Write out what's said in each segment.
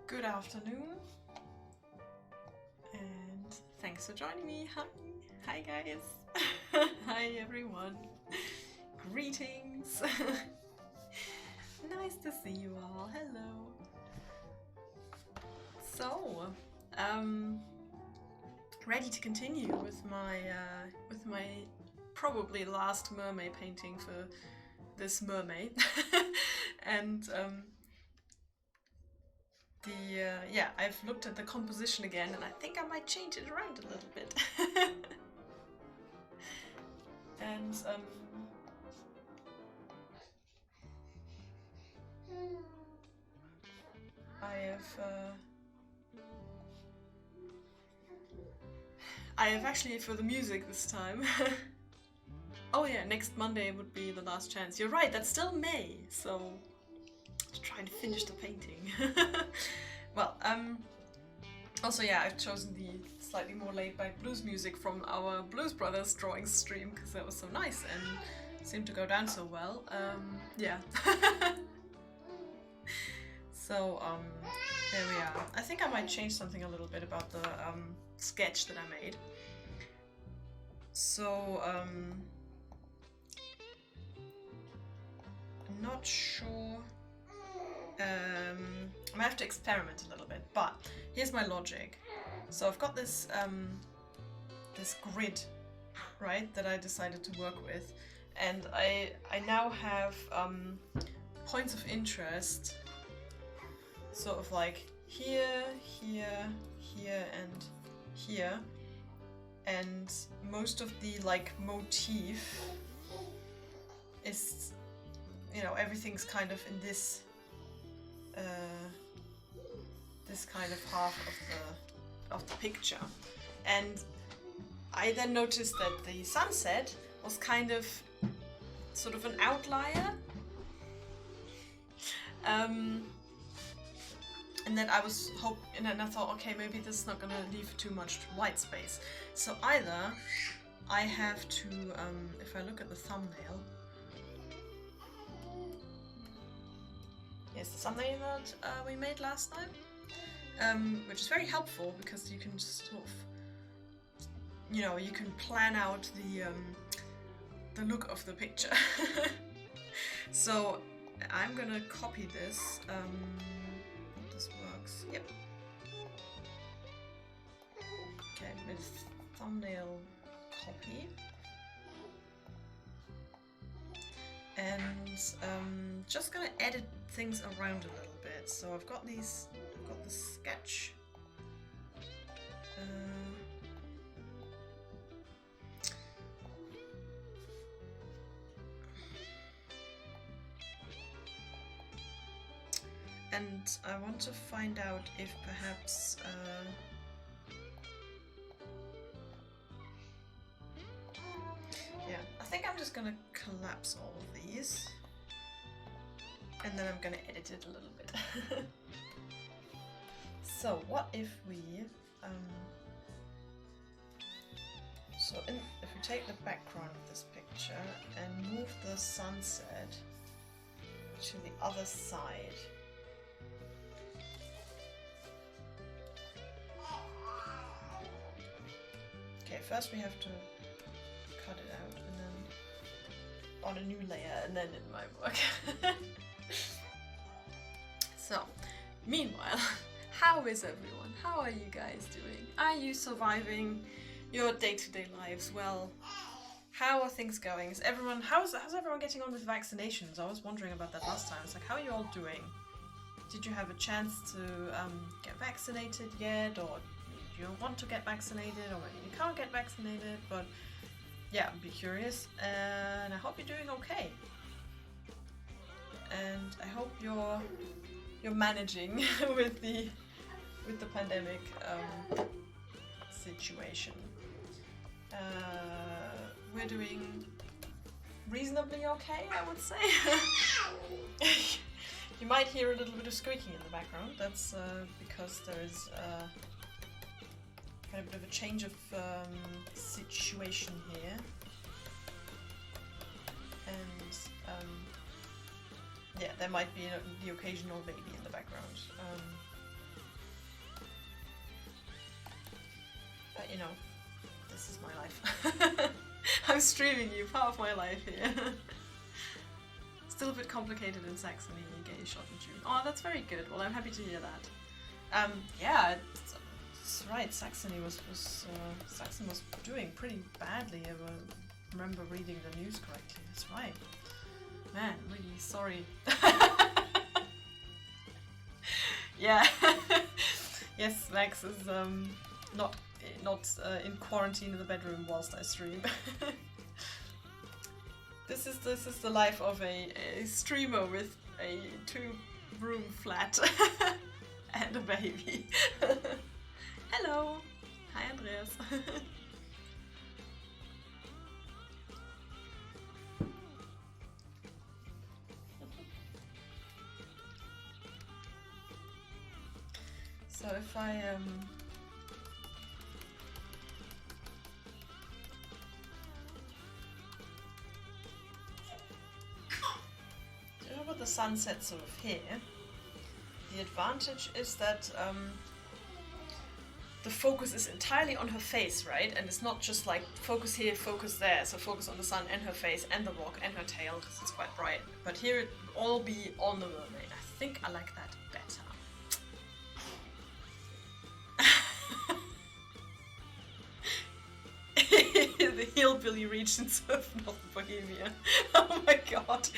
Good afternoon, and thanks for joining me. Hi guys. Hi everyone. Greetings. Nice to see you all. Hello. So, ready to continue with my probably last mermaid painting for this mermaid, and yeah, I've looked at the composition again, and I think I might change it around a little bit. And I have actually, for the music this time. Oh yeah, next Monday would be the last chance. You're right, that's still May, so just trying to finish the painting. Well, also yeah, I've chosen the slightly more laid-back blues music from our Blues Brothers drawing stream because that was so nice and seemed to go down so well. Yeah. So there we are. I think I might change something a little bit about the sketch that I made. So I'm not sure. I might have to experiment a little bit, but here's my logic. So I've got this this grid, right, that I decided to work with, and I now have points of interest, sort of like here, here, here, and here, and most of the like motif is, you know, everything's kind of in this this kind of half of the picture. And I then noticed that the sunset was kind of sort of an outlier, and then I thought, okay, maybe this is not gonna leave too much white space. So either I have to, if I look at the thumbnail, here's the thumbnail that we made last time, which is very helpful because you can just sort of, you know, you can plan out the look of the picture. So I'm gonna copy this. Hope this works. Yep. Okay, with thumbnail copy. And just gonna edit things around a little bit. So I've got the sketch. And I want to find out if perhaps yeah, I think I'm just gonna collapse all of these, and then I'm gonna edit it a little bit. So what if we if we take the background of this picture and move the sunset to the other side. Okay, first we have to cut it out and then on a new layer, and then it might work. So, meanwhile, how is everyone? How are you guys doing? Are you surviving your day-to-day lives well? How are things going? How's everyone getting on with vaccinations? I was wondering about that last time. It's like, how are you all doing? Did you have a chance to get vaccinated yet, or do you want to get vaccinated, or maybe you can't get vaccinated? But yeah, I'd be curious, and I hope you're doing okay. And I hope you're managing with the pandemic situation. We're doing reasonably okay, I would say. You might hear a little bit of squeaking in the background. That's because there is kind of a bit of a change of situation here, and yeah, there might be the occasional baby in the background. you know, this is my life. I'm streaming you, part of my life here. Still a bit complicated in Saxony, gay shot in June. Oh, that's very good. Well, I'm happy to hear that. Yeah, it's right. Saxony was Saxon was doing pretty badly. I remember reading the news correctly. That's right. Man, really sorry. Yeah. Yes, Max is not in quarantine in the bedroom whilst I stream. This is the life of a streamer with a 2-room flat and a baby. Hello. Hi, Andreas. So if I with the sunset sort of here, the advantage is that the focus is entirely on her face, right? And it's not just like focus here, focus there. So focus on the sun and her face and the rock and her tail because it's quite bright. But here it will all be on the mermaid. I think I like that better. The hillbilly regions of North Bohemia. Oh my god.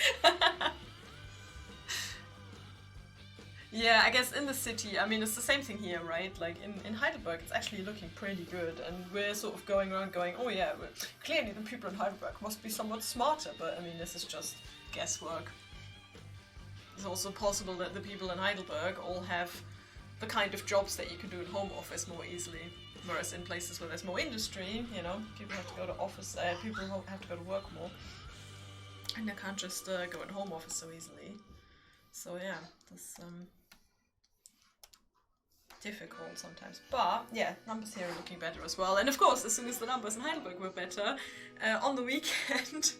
Yeah, I guess in the city, I mean, it's the same thing here, right? Like in Heidelberg, it's actually looking pretty good, and we're sort of going around going, oh yeah, clearly the people in Heidelberg must be somewhat smarter, but I mean, this is just guesswork. It's also possible that the people in Heidelberg all have the kind of jobs that you can do in home office more easily, whereas in places where there's more industry, you know, people have to go to office, people have to go to work more, and they can't just go in home office so easily. So yeah, this difficult sometimes, but yeah, numbers here are looking better as well. And of course, as soon as the numbers in Heidelberg were better, on the weekend,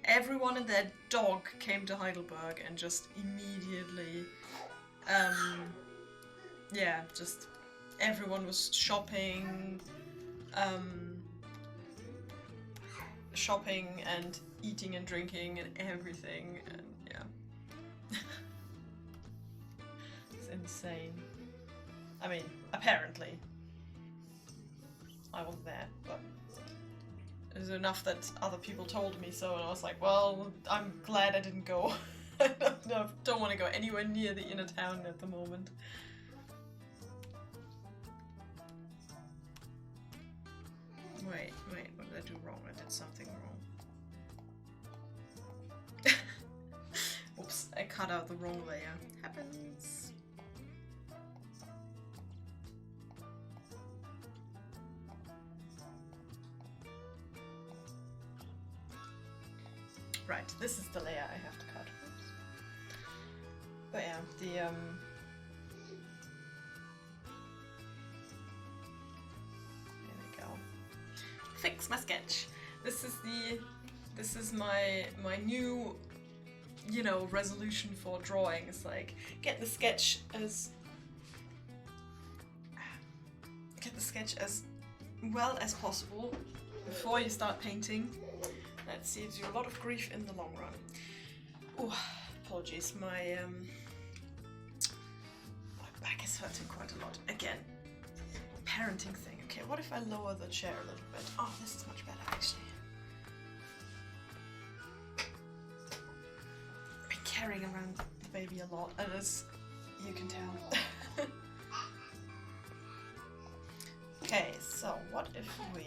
everyone and their dog came to Heidelberg and just immediately, yeah, just everyone was shopping, shopping and eating and drinking and everything, and yeah. It's insane. I mean, apparently. I wasn't there, but it was enough that other people told me so, and I was like, well, I'm glad I didn't go. I don't want to go anywhere near the inner town at the moment. Wait, what did I do wrong? I did something wrong. Oops, I cut out the wrong layer. Happens. Right, this is the layer I have to cut. Oops. But yeah, there we go. Fix my sketch. This is my new, you know, resolution for drawing. It's like get the sketch as well as possible before you start painting. That saves you a lot of grief in the long run. Oh, apologies, my back is hurting quite a lot. Again, parenting thing. Okay, what if I lower the chair a little bit? Oh, this is much better actually. I've been carrying around the baby a lot, as you can tell. Okay, so what if we...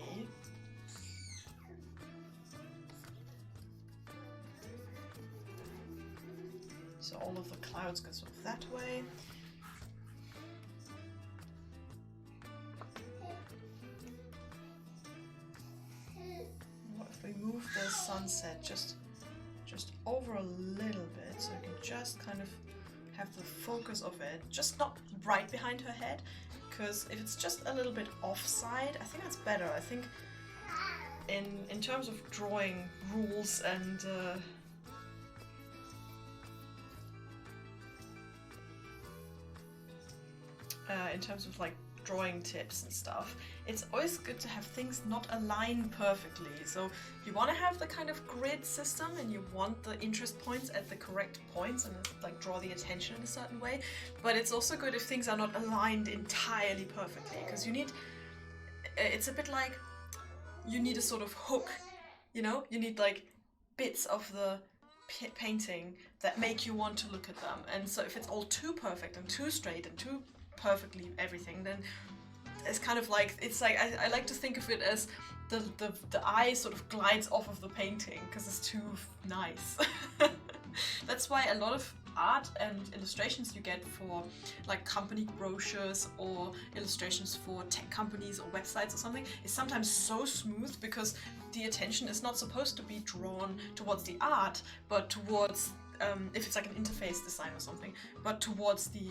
So all of the clouds go sort of that way. What if we move the sunset just over a little bit, so you can just kind of have the focus of it, just not right behind her head, because if it's just a little bit offside, I think that's better. I think in terms of drawing rules and in terms of like drawing tips and stuff, it's always good to have things not align perfectly. So you want to have the kind of grid system, and you want the interest points at the correct points and like draw the attention in a certain way. But it's also good if things are not aligned entirely perfectly, because you need, it's a bit like you need a sort of hook, you know? You need like bits of the painting that make you want to look at them. And so if it's all too perfect and too straight and too perfectly everything, then it's kind of like, it's like, I like to think of it as the eye sort of glides off of the painting because it's too nice. That's why a lot of art and illustrations you get for like company brochures or illustrations for tech companies or websites or something is sometimes so smooth, because the attention is not supposed to be drawn towards the art, but towards, if it's like an interface design or something, but towards the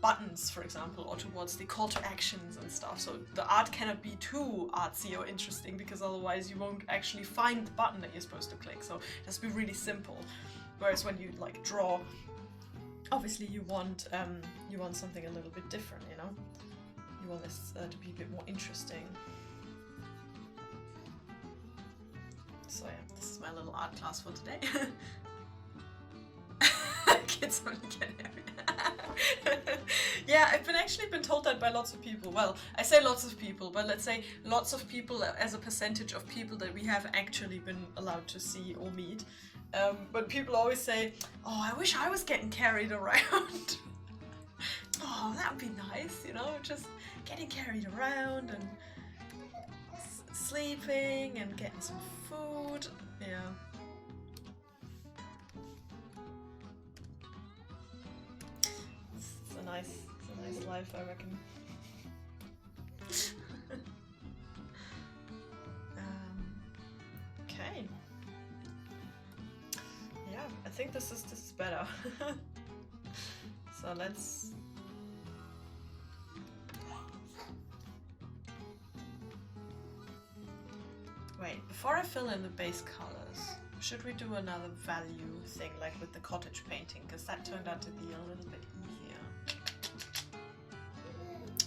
buttons, for example, or towards the call to actions and stuff. So the art cannot be too artsy or interesting, because otherwise you won't actually find the button that you're supposed to click. So it has to be really simple. Whereas when you like draw, obviously you want something a little bit different, you know? You want this to be a bit more interesting. So yeah, this is my little art class for today. Kids only get hairy. Yeah, I've actually been told that by lots of people. Well, I say lots of people, but let's say lots of people as a percentage of people that we have actually been allowed to see or meet. But people always say, oh, I wish I was getting carried around. Oh, that would be nice, you know, just getting carried around and sleeping and getting some food. Yeah. It's a nice life, I reckon. Okay. Yeah, I think this is better. So let's. Wait, before I fill in the base colors, should we do another value thing like with the cottage painting? Because that turned out to be a little bit easier.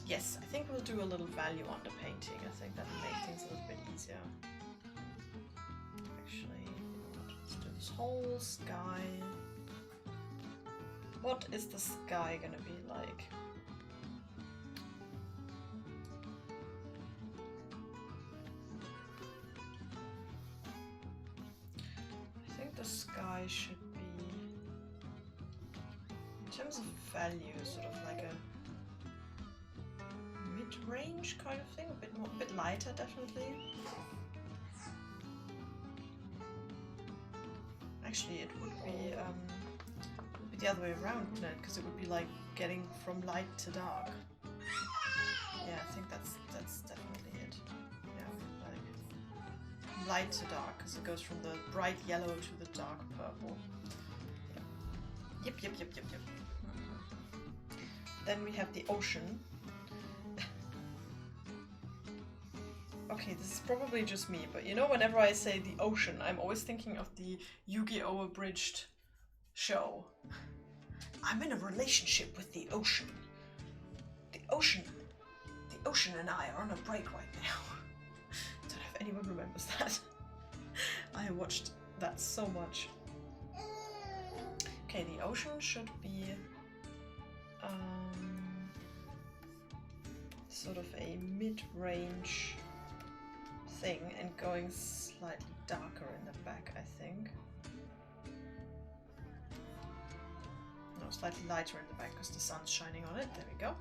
Yes, I think we'll do a little value on the painting. I think that'll make things a little bit easier. Actually, let's do this whole sky. What is the sky gonna be like? I think the sky should be, in terms of value, sort of like a mid-range kind of thing, a bit lighter, definitely. Actually, it would be the other way around, wouldn't it? Because it would be like getting from light to dark. Yeah, I think that's definitely it. Yeah, like light to dark, because it goes from the bright yellow to the dark purple. Yep. Yep. Then we have the ocean. Okay, this is probably just me, but you know, whenever I say the ocean, I'm always thinking of the Yu-Gi-Oh! Abridged show. I'm in a relationship with the ocean. The ocean and I are on a break right now. Don't know if anyone remembers that. I watched that so much. Okay, the ocean should be sort of a mid-range thing and going slightly darker in the back, I think. No, slightly lighter in the back because the sun's shining on it. There we go.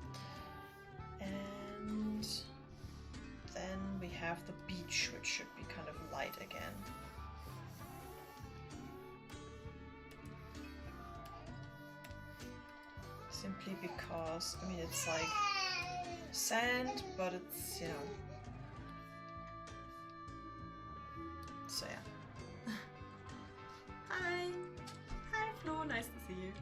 And then we have the beach, which should be kind of light again. Simply because, I mean, it's like sand, but it's, you know. So yeah. Hi! Hi Flo, nice to see you.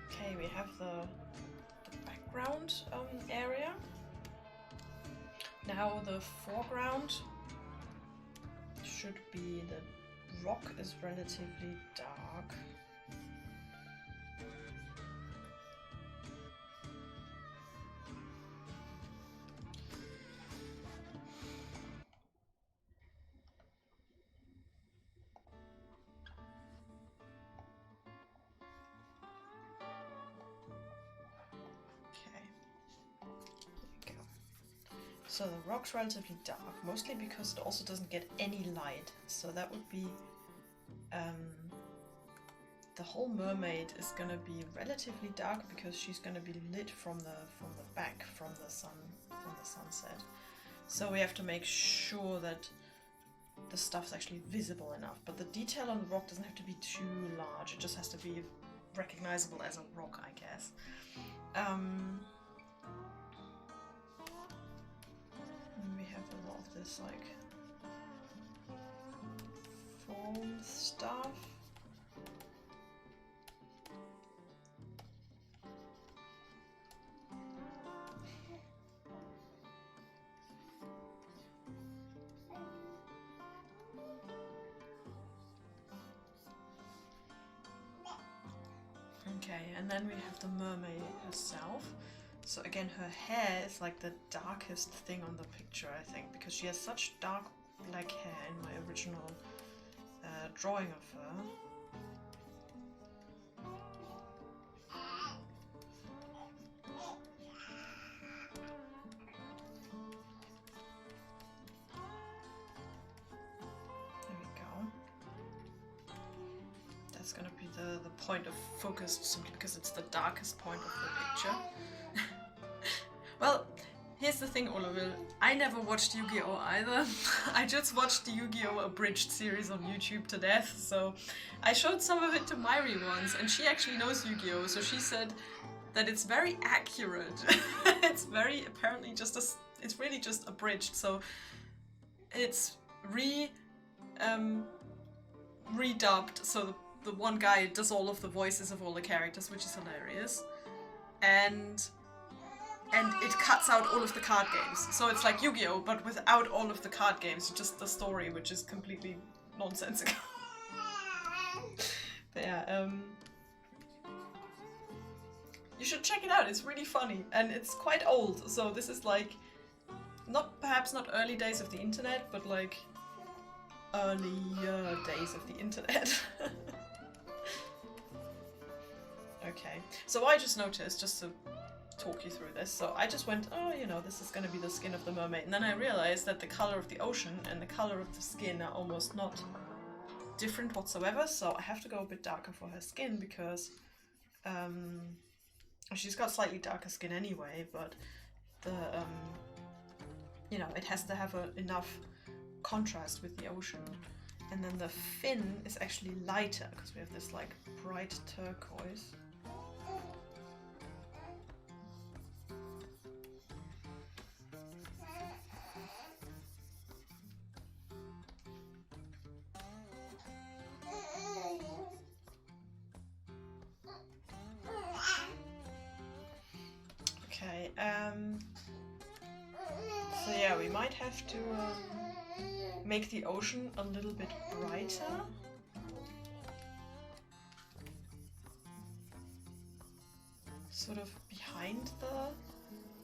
Okay, we have the background area. Now the foreground should be the rock is relatively dark. So the rock's relatively dark, mostly because it also doesn't get any light. So that would be the whole mermaid is gonna be relatively dark because she's gonna be lit from the back, from the sunset. So we have to make sure that the stuff's actually visible enough. But the detail on the rock doesn't have to be too large. It just has to be recognizable as a rock, I guess. We have a lot of this like foam stuff. Okay, and then we have the mermaid herself. So again, her hair is like the darkest thing on the picture, I think, because she has such dark black hair in my original drawing of her. There we go. That's gonna be the point of focus, simply because it's the darkest point of the picture. Well, here's the thing, Oliver. I never watched Yu-Gi-Oh! Either. I just watched the Yu-Gi-Oh! Abridged series on YouTube to death, so I showed some of it to Myri once, and she actually knows Yu-Gi-Oh! So she said that it's very accurate. It's very, apparently just it's really just abridged, so it's redubbed, so the one guy does all of the voices of all the characters, which is hilarious. And it cuts out all of the card games. So it's like Yu-Gi-Oh! But without all of the card games, just the story, which is completely nonsensical. But yeah, you should check it out, it's really funny. And it's quite old, so this is like, perhaps not early days of the internet, but like earlier days of the internet. Okay, so I just noticed, just to talk you through this. So I just went, oh, you know, this is going to be the skin of the mermaid. And then I realized that the color of the ocean and the color of the skin are almost not different whatsoever. So I have to go a bit darker for her skin because she's got slightly darker skin anyway, but the, you know, it has to have enough contrast with the ocean. And then the fin is actually lighter because we have this like bright turquoise. Okay, so yeah, we might have to make the ocean a little bit brighter. Sort of behind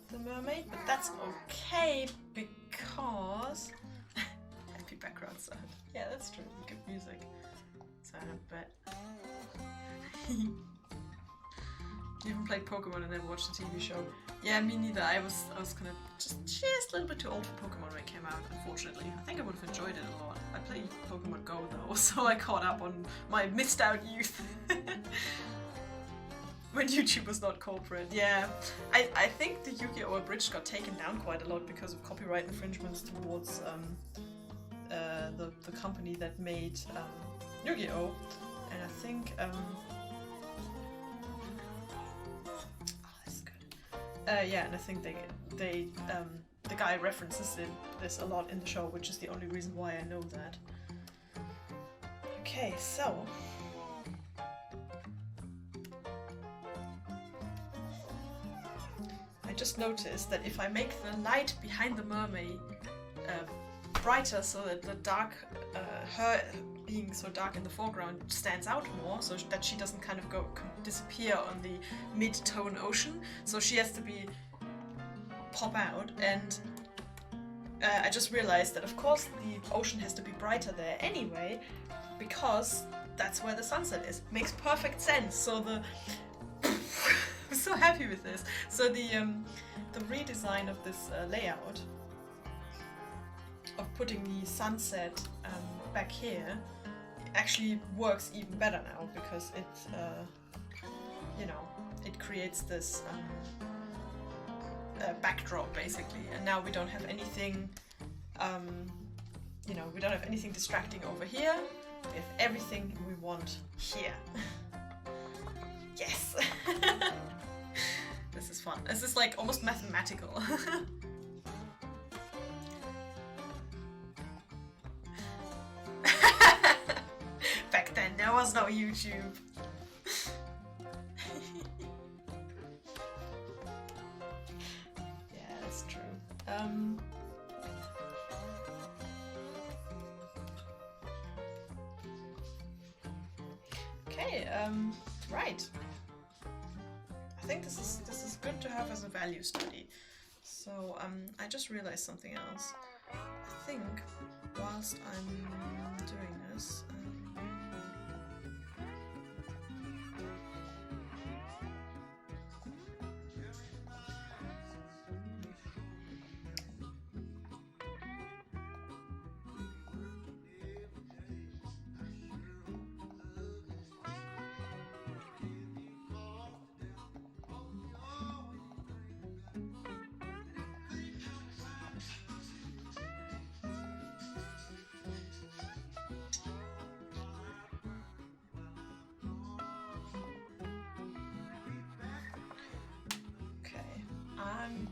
the mermaid, but that's okay because happy background sound. Yeah, that's true. Good music. So I bet. You haven't played Pokemon and never watched the TV show. Yeah, me neither. I was kind of just a little bit too old for Pokemon when it came out, unfortunately. I think I would have enjoyed it a lot. I played Pokemon Go though, so I caught up on my missed out youth. When YouTube was not corporate. Yeah, I think the Yu-Gi-Oh! Abridged got taken down quite a lot because of copyright infringements towards the company that made Yu-Gi-Oh! And I think yeah, and I think they the guy references this a lot in the show, which is the only reason why I know that. Okay, so I just noticed that if I make the light behind the mermaid brighter, so that the dark, her being so dark in the foreground stands out more, so that she doesn't kind of disappear on the mid-tone ocean, so she has to pop out. And I just realized that of course the ocean has to be brighter there anyway, because that's where the sunset is. Makes perfect sense. So I'm so happy with this. So the redesign of this layout, of putting the sunset back here, actually works even better now, because it, you know, it creates this backdrop basically, and now we don't have anything, you know, we don't have anything distracting over here. We have everything we want here. Yes! This is fun. This is like almost mathematical. Back then there was no YouTube. Yeah, that's true. Okay, right. I think this is good to have as a value study. So I just realized something else. I think whilst I'm doing this, I'm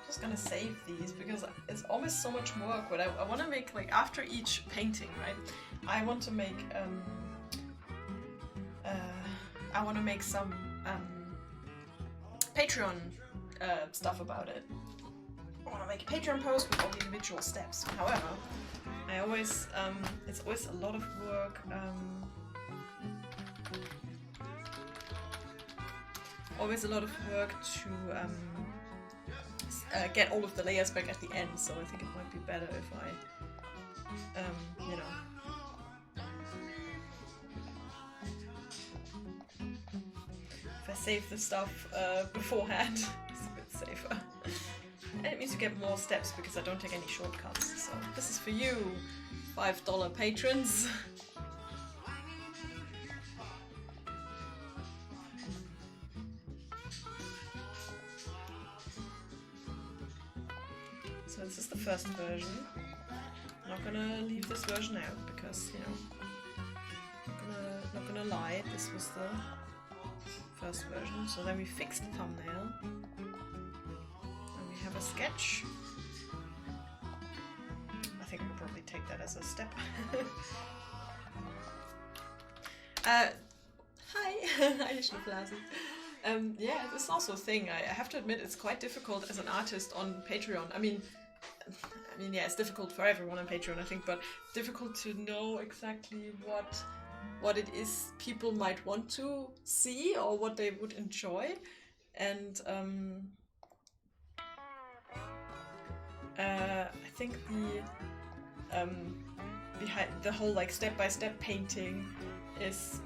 just gonna save these, because it's almost so much work. But I want to make, like, after each painting, right, I want to make some Patreon stuff about it. I want to make a Patreon post with all the individual steps. However, I always it's always a lot of work. Always a lot of work to get all of the layers back at the end, so I think it might be better if I, you know, if I save the stuff beforehand. It's a bit safer. And it means you get more steps because I don't take any shortcuts. So this is for you, $5 patrons. So this is the first version. I'm not gonna leave this version out because, you know, not gonna lie, this was the first version. So then we fix the thumbnail. And we have a sketch. I think we'll probably take that as a step. Hi! Hi, Schnuffelhasen. Yeah, this is also a thing. I have to admit, it's quite difficult as an artist on Patreon. I mean, yeah, it's difficult for everyone on Patreon, I think, but difficult to know exactly what it is people might want to see or what they would enjoy. And I think the behind the whole, like, step-by-step painting is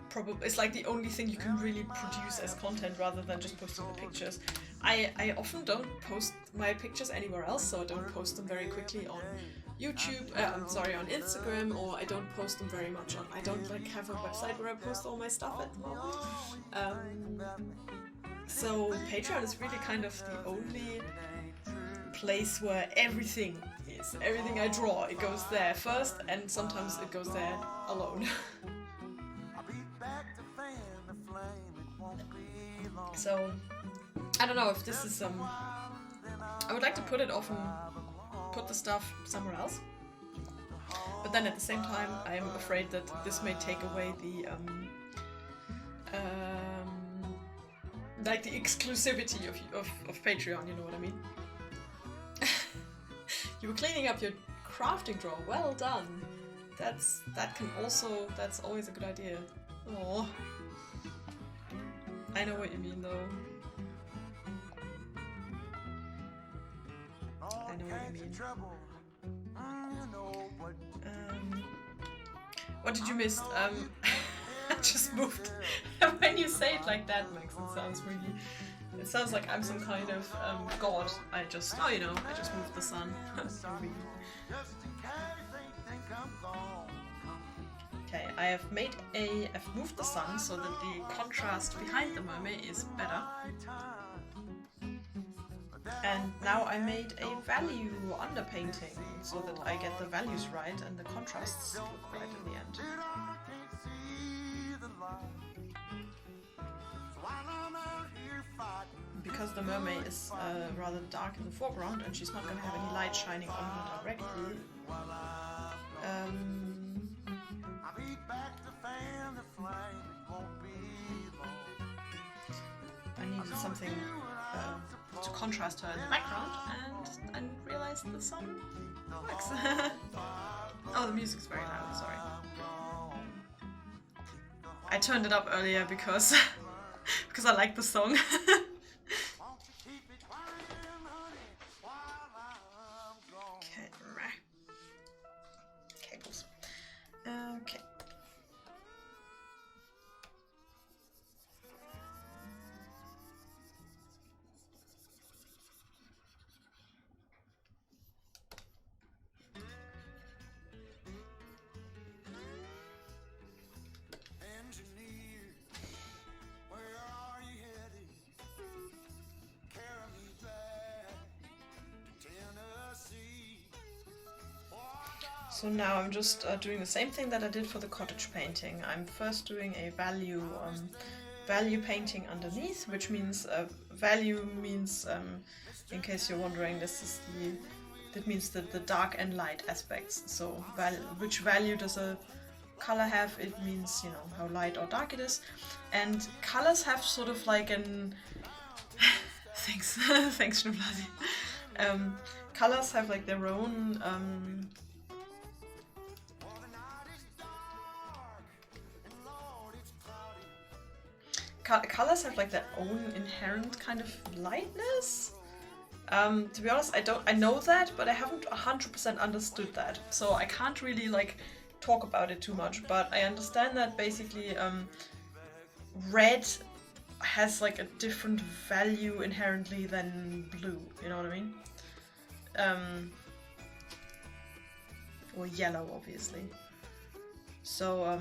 probably, it's like the only thing you can really produce as content rather than just posting the pictures. I often don't post my pictures anywhere else, so I don't post them very quickly on YouTube, on Instagram, or I don't post them very much on, I don't like have a website where I post all my stuff at the moment. So Patreon is really kind of the only place where everything always. Everything I draw, it goes there first, and sometimes it goes there alone. So, I don't know if this is I would like to put it off and put the stuff somewhere else. But then at the same time, I'm afraid that this may take away the like the exclusivity of Patreon, you know what I mean? You were cleaning up your crafting drawer. Well done. That's always a good idea. Oh, I know what you mean though. I know what you mean. What did you miss? I just moved. When you say it like that, Max, it sounds like I'm some kind of god. I just moved the sun. Okay, I've moved the sun so that the contrast behind the mermaid is better. And now I made a value underpainting so that I get the values right and the contrasts look right in the end. Because the mermaid is rather dark in the foreground and she's not going to have any light shining on her directly, I needed something to contrast her in the background, and I realized the sun works. Oh, the music's very loud, sorry. I turned it up earlier because because I like the song. Okay, cables. Okay. So now I'm just doing the same thing that I did for the cottage painting. I'm first doing a value painting underneath, which means value means, in case you're wondering, that means the dark and light aspects. So which value does a color have? It means, you know, how light or dark it is. And colors have sort of like an thanks Schnubblasi. Colors have like their own colors have like their own inherent kind of lightness. To be honest, I know that, but I haven't 100% understood that, so I can't really like talk about it too much. But I understand that basically red has like a different value inherently than blue. You know what I mean? Or yellow, obviously. So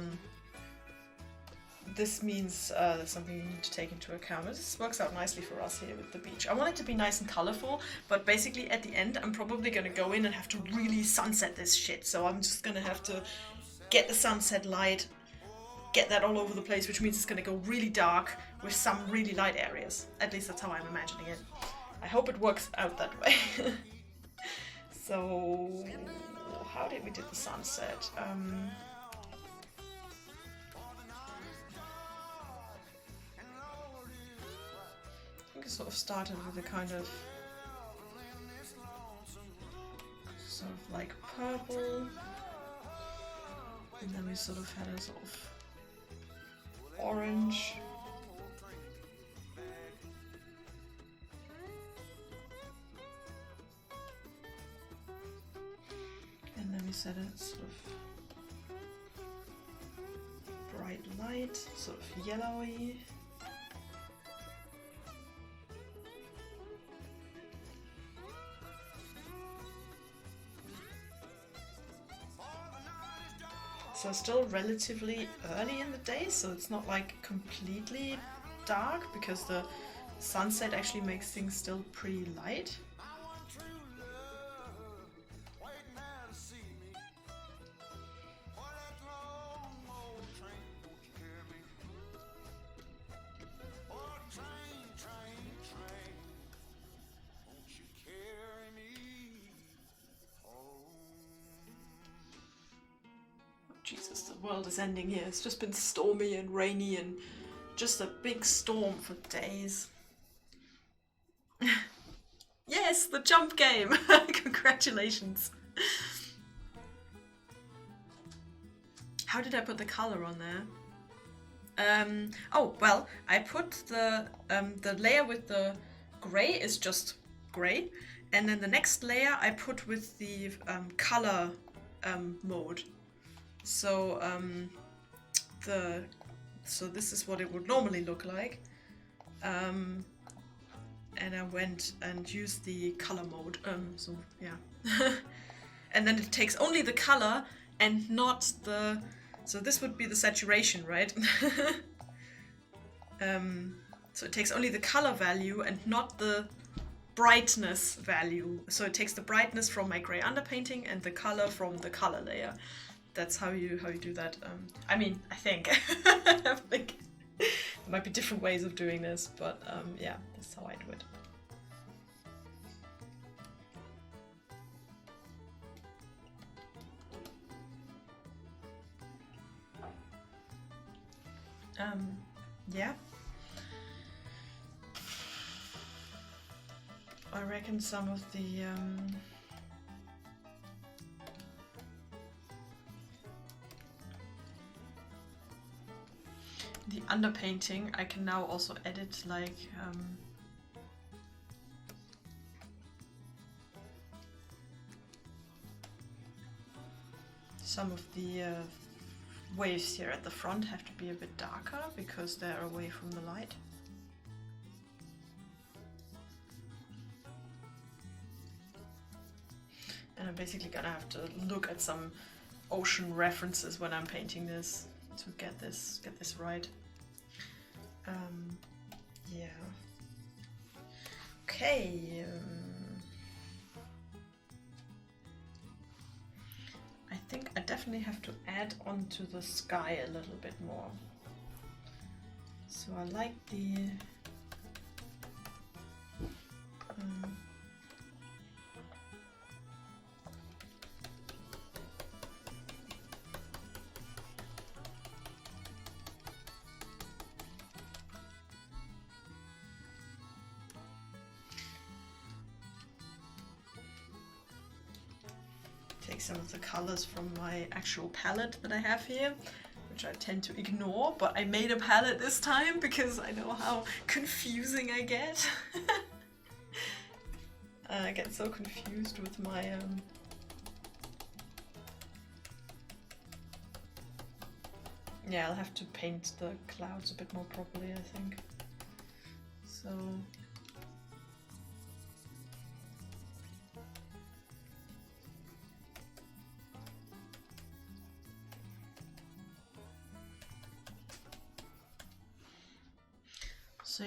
this means that's something you need to take into account. This works out nicely for us here with the beach. I want it to be nice and colorful, but basically at the end I'm probably gonna go in and have to really sunset this shit. So I'm just gonna have to get the sunset light, get that all over the place, which means it's gonna go really dark with some really light areas. At least that's how I'm imagining it. I hope it works out that way. So how did we do the sunset? I sort of started with a kind of sort of like purple, and then we sort of had a sort of orange, and then we set a sort of bright light, sort of yellowy. So still relatively early in the day, so it's not like completely dark, because the sunset actually makes things still pretty light. Jesus, the world is ending here. It's just been stormy and rainy and just a big storm for days. Yes, the jump game! Congratulations. How did I put the color on there? Oh, well, I put the layer with the gray is just gray. And then the next layer I put with the color mode. So so this is what it would normally look like. And I went and used the color mode. So yeah. And then it takes only the color and not the. So this would be the saturation, right? So it takes only the color value and not the brightness value. So it takes the brightness from my gray underpainting and the color from the color layer. That's how you do that. I mean, I think. I think there might be different ways of doing this, but yeah, that's how I do it. Yeah. I reckon some of the underpainting I can now also edit, like some of the waves here at the front have to be a bit darker because they're away from the light. And I'm basically gonna have to look at some ocean references when I'm painting this to get this right. Yeah. Okay. I think I definitely have to add onto the sky a little bit more. So I like the take some of the colors from my actual palette that I have here, which I tend to ignore, but I made a palette this time because I know how confusing I get. I get so confused with my yeah, I'll have to paint the clouds a bit more properly, I think. So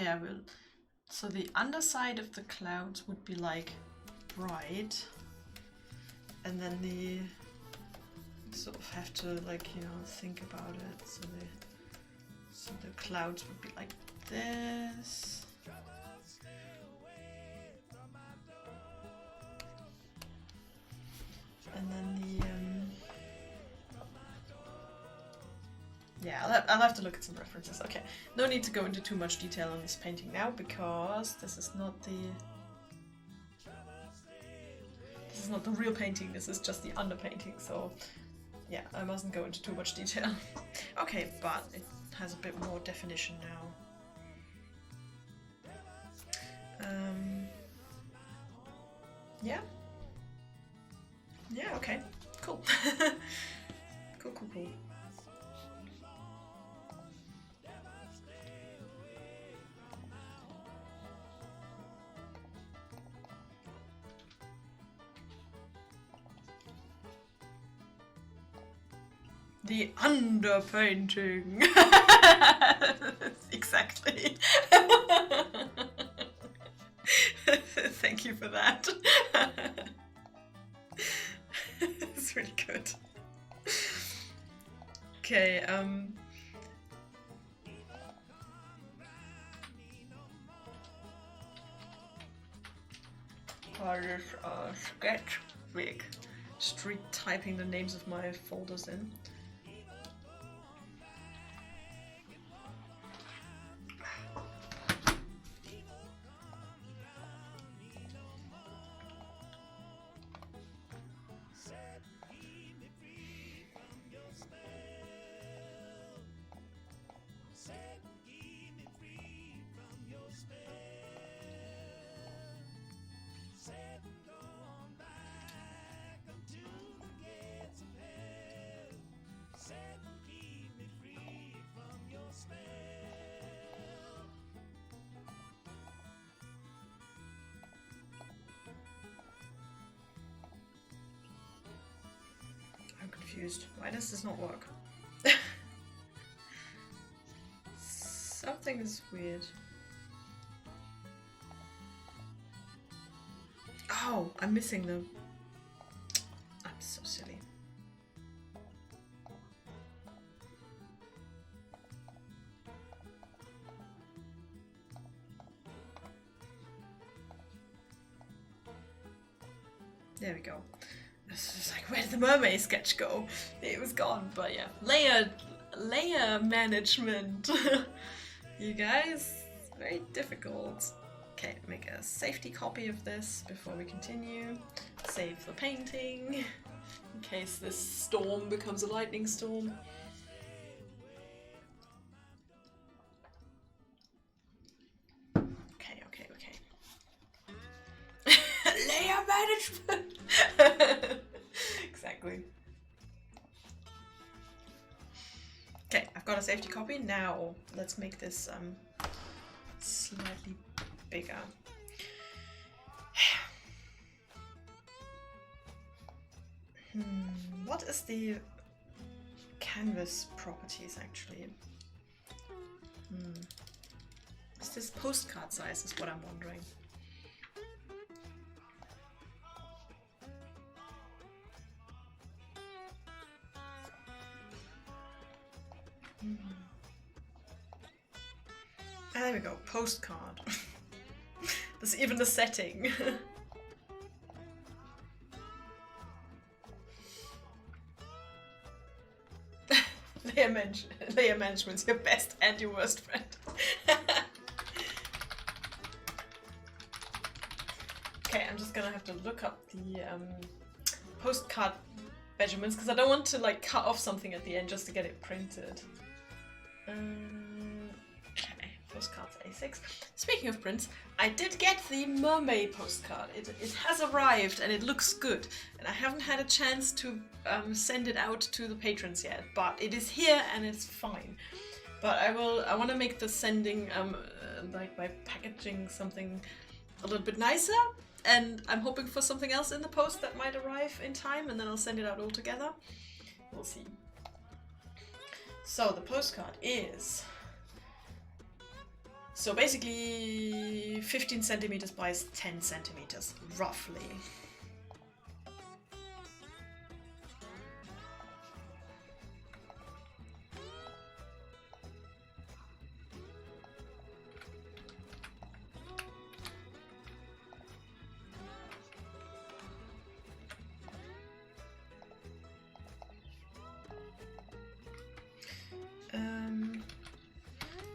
yeah, so the underside of the clouds would be like bright, and then the sort of have to, like, you know, think about it. So the clouds would be like this. And then the yeah, I'll have to look at some references. Okay, no need to go into too much detail on this painting now because this is not the real painting. This is just the underpainting. So yeah, I mustn't go into too much detail. Okay, but it has a bit more definition now. Yeah. Yeah. Okay. Cool. Cool. The underpainting. Exactly. Thank you for that. It's really good. Okay, for this sketch week. Street typing the names of my folders in. confused. Why does this not work? Something is weird. Oh, I'm missing them. I'm so silly. There we go. It's just like, where did the mermaid sketch go? It was gone, but yeah. Layer management. You guys, very difficult. Okay, make a safety copy of this before we continue. Save the painting in case this storm becomes a lightning storm. Okay. Layer management! Exactly. Okay, I've got a safety copy. Now, let's make this slightly bigger. What is the canvas properties actually? Is this postcard size is what I'm wondering. There we go, postcard. There's even the setting. Layer management's your best and your worst friend. Okay, I'm just gonna have to look up the postcard measurements because I don't want to like cut off something at the end just to get it printed. Okay, postcards A6. Speaking of prints, I did get the Mermay postcard. It has arrived and it looks good. And I haven't had a chance to send it out to the patrons yet, but it is here and it's fine. But I want to make the sending like by packaging something a little bit nicer. And I'm hoping for something else in the post that might arrive in time, and then I'll send it out all together. We'll see. So the postcard is... So basically 15 centimeters by 10 centimeters, roughly.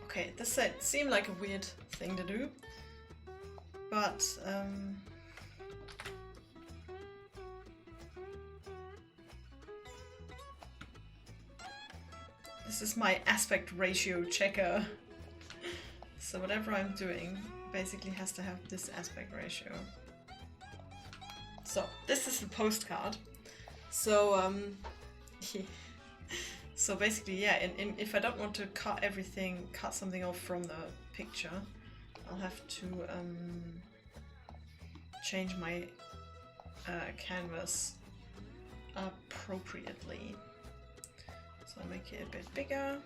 Okay, this seemed like a weird thing to do, but this is my aspect ratio checker. So whatever I'm doing basically has to have this aspect ratio. So this is the postcard. So so basically, yeah, if I don't want to cut something off from the picture, I'll have to change my canvas appropriately. So I'll make it a bit bigger.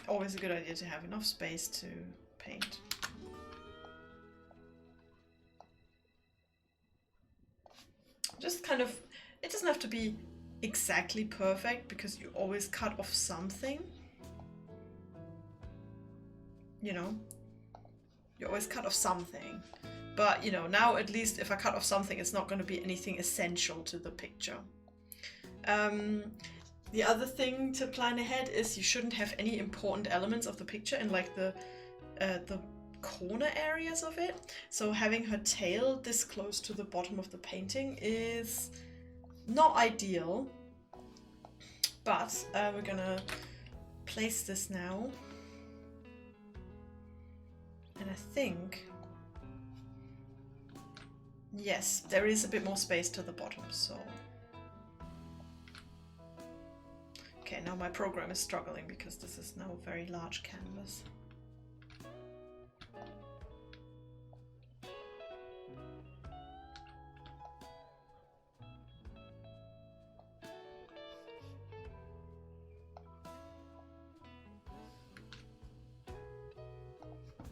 Always a good idea to have enough space to paint. Just kind of, it doesn't have to be exactly perfect because you always cut off something. You know, you always cut off something. But, you know, now at least if I cut off something, it's not going to be anything essential to the picture. The other thing to plan ahead is you shouldn't have any important elements of the picture in like the corner areas of it. So having her tail this close to the bottom of the painting is not ideal, but we're gonna place this now, and I think yes, there is a bit more space to the bottom. So okay, now my program is struggling because this is now a very large canvas.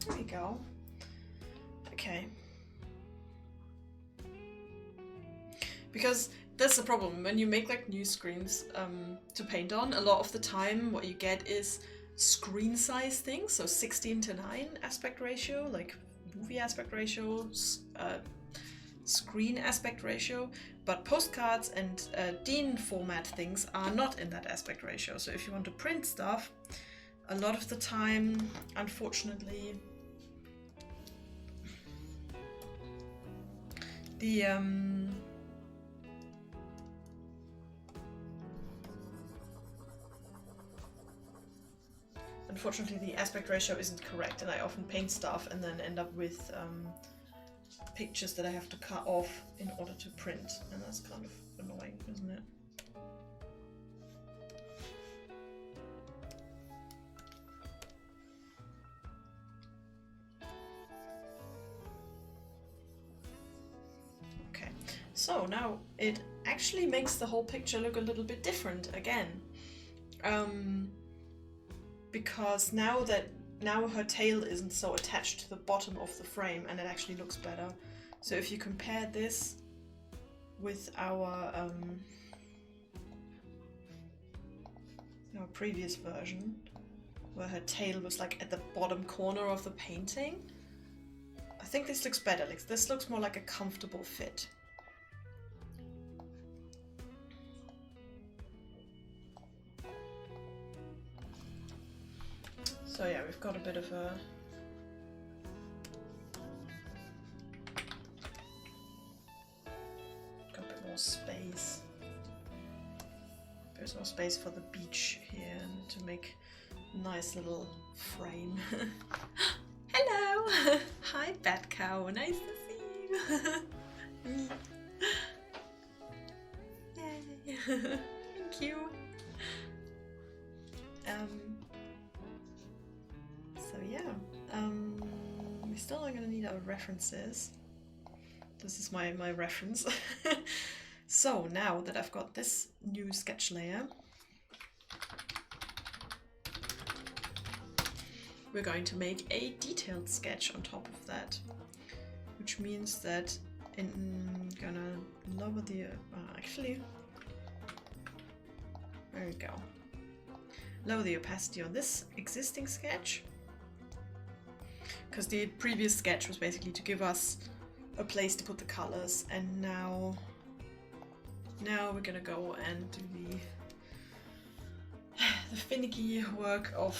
There we go. Okay. Because that's the problem, when you make like new screens to paint on, a lot of the time what you get is screen size things, so 16:9 aspect ratio, like movie aspect ratio, screen aspect ratio, but postcards and DIN format things are not in that aspect ratio. So if you want to print stuff, a lot of the time, unfortunately, the aspect ratio isn't correct, and I often paint stuff and then end up with pictures that I have to cut off in order to print, and that's kind of annoying, isn't it? Okay, so now it actually makes the whole picture look a little bit different again. Because now her tail isn't so attached to the bottom of the frame, and it actually looks better. So if you compare this with our previous version, where her tail was like at the bottom corner of the painting, I think this looks better. Like, this looks more like a comfortable fit. So yeah, we've got a bit of a more space. There's more space for the beach here, and to make a nice little frame. Hello! Hi, Bat Cow. Nice to see you. Yay! Thank you. So yeah, we're still gonna need our references. This is my reference. So now that I've got this new sketch layer, we're going to make a detailed sketch on top of that, which means that I'm gonna lower the actually, there we go. Lower the opacity on this existing sketch, because the previous sketch was basically to give us a place to put the colors, and now we're gonna go and do the finicky work of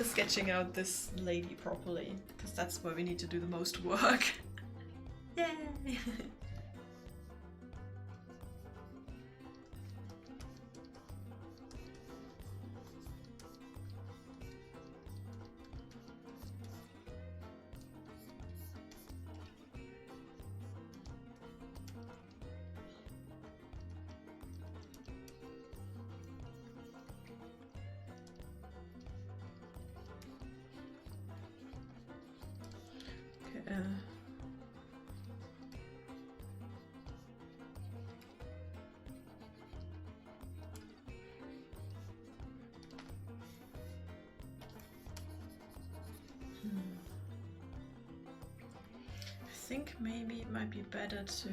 sketching out this lady properly, because that's where we need to do the most work. Yay! I think maybe it might be better to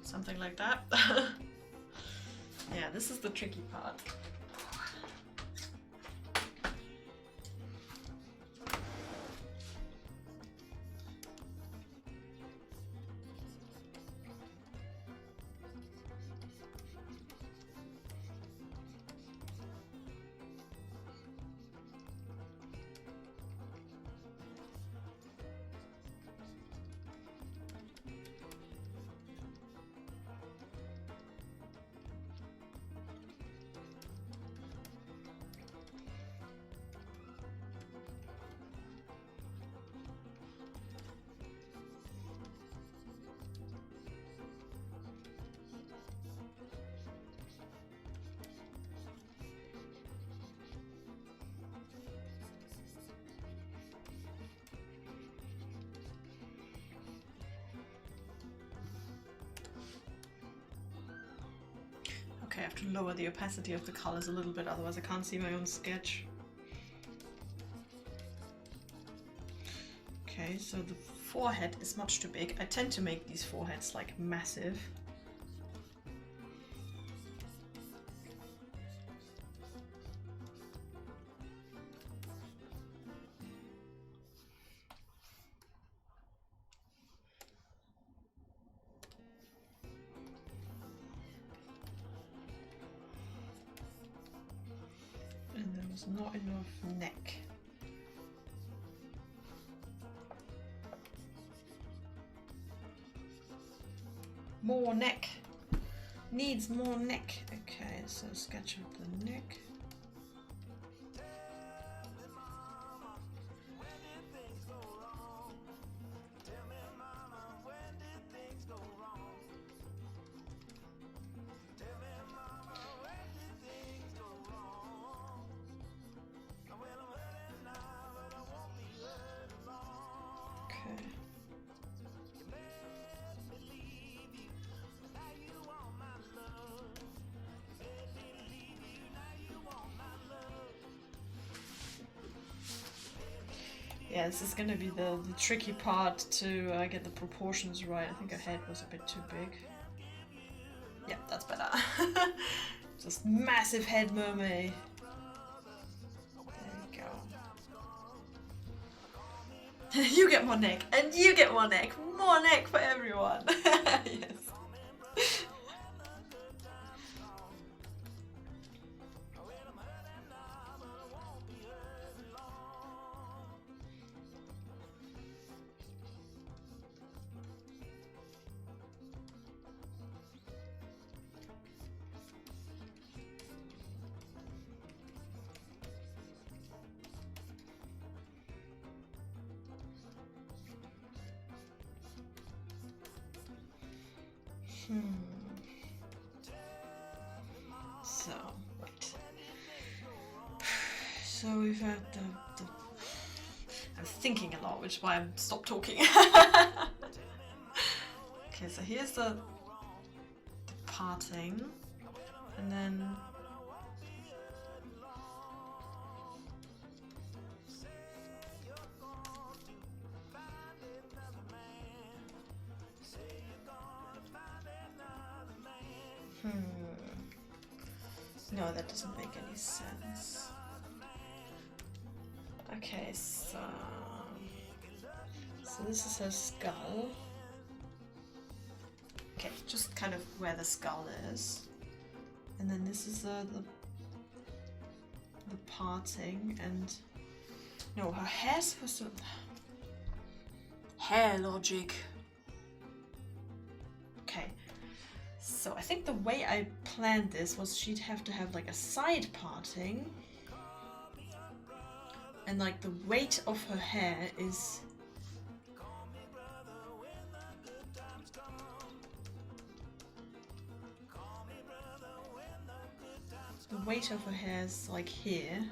something like that. Yeah, this is the tricky part. Okay, I have to lower the opacity of the colors a little bit, otherwise I can't see my own sketch. Okay, so the forehead is much too big. I tend to make these foreheads like massive. And there was not enough neck. More neck. Needs more neck. Okay, so sketch up the neck. Yeah, this is gonna be the tricky part to get the proportions right. I think her head was a bit too big. Yeah, that's better. Just massive head, Mermay. There you go. You get more neck, and you get more neck. More neck for everyone. Yes. So, right. So we've had the I'm thinking a lot, which is why I stopped talking. Okay, so here's the parting, and then no, that doesn't make any sense. Okay, so this is her skull. Okay, just kind of where the skull is, and then this is the parting, and no, her hair's supposed to hair logic. Okay. So I think the way I planned this was she'd have to have like a side parting, and like the weight of her hair is like here.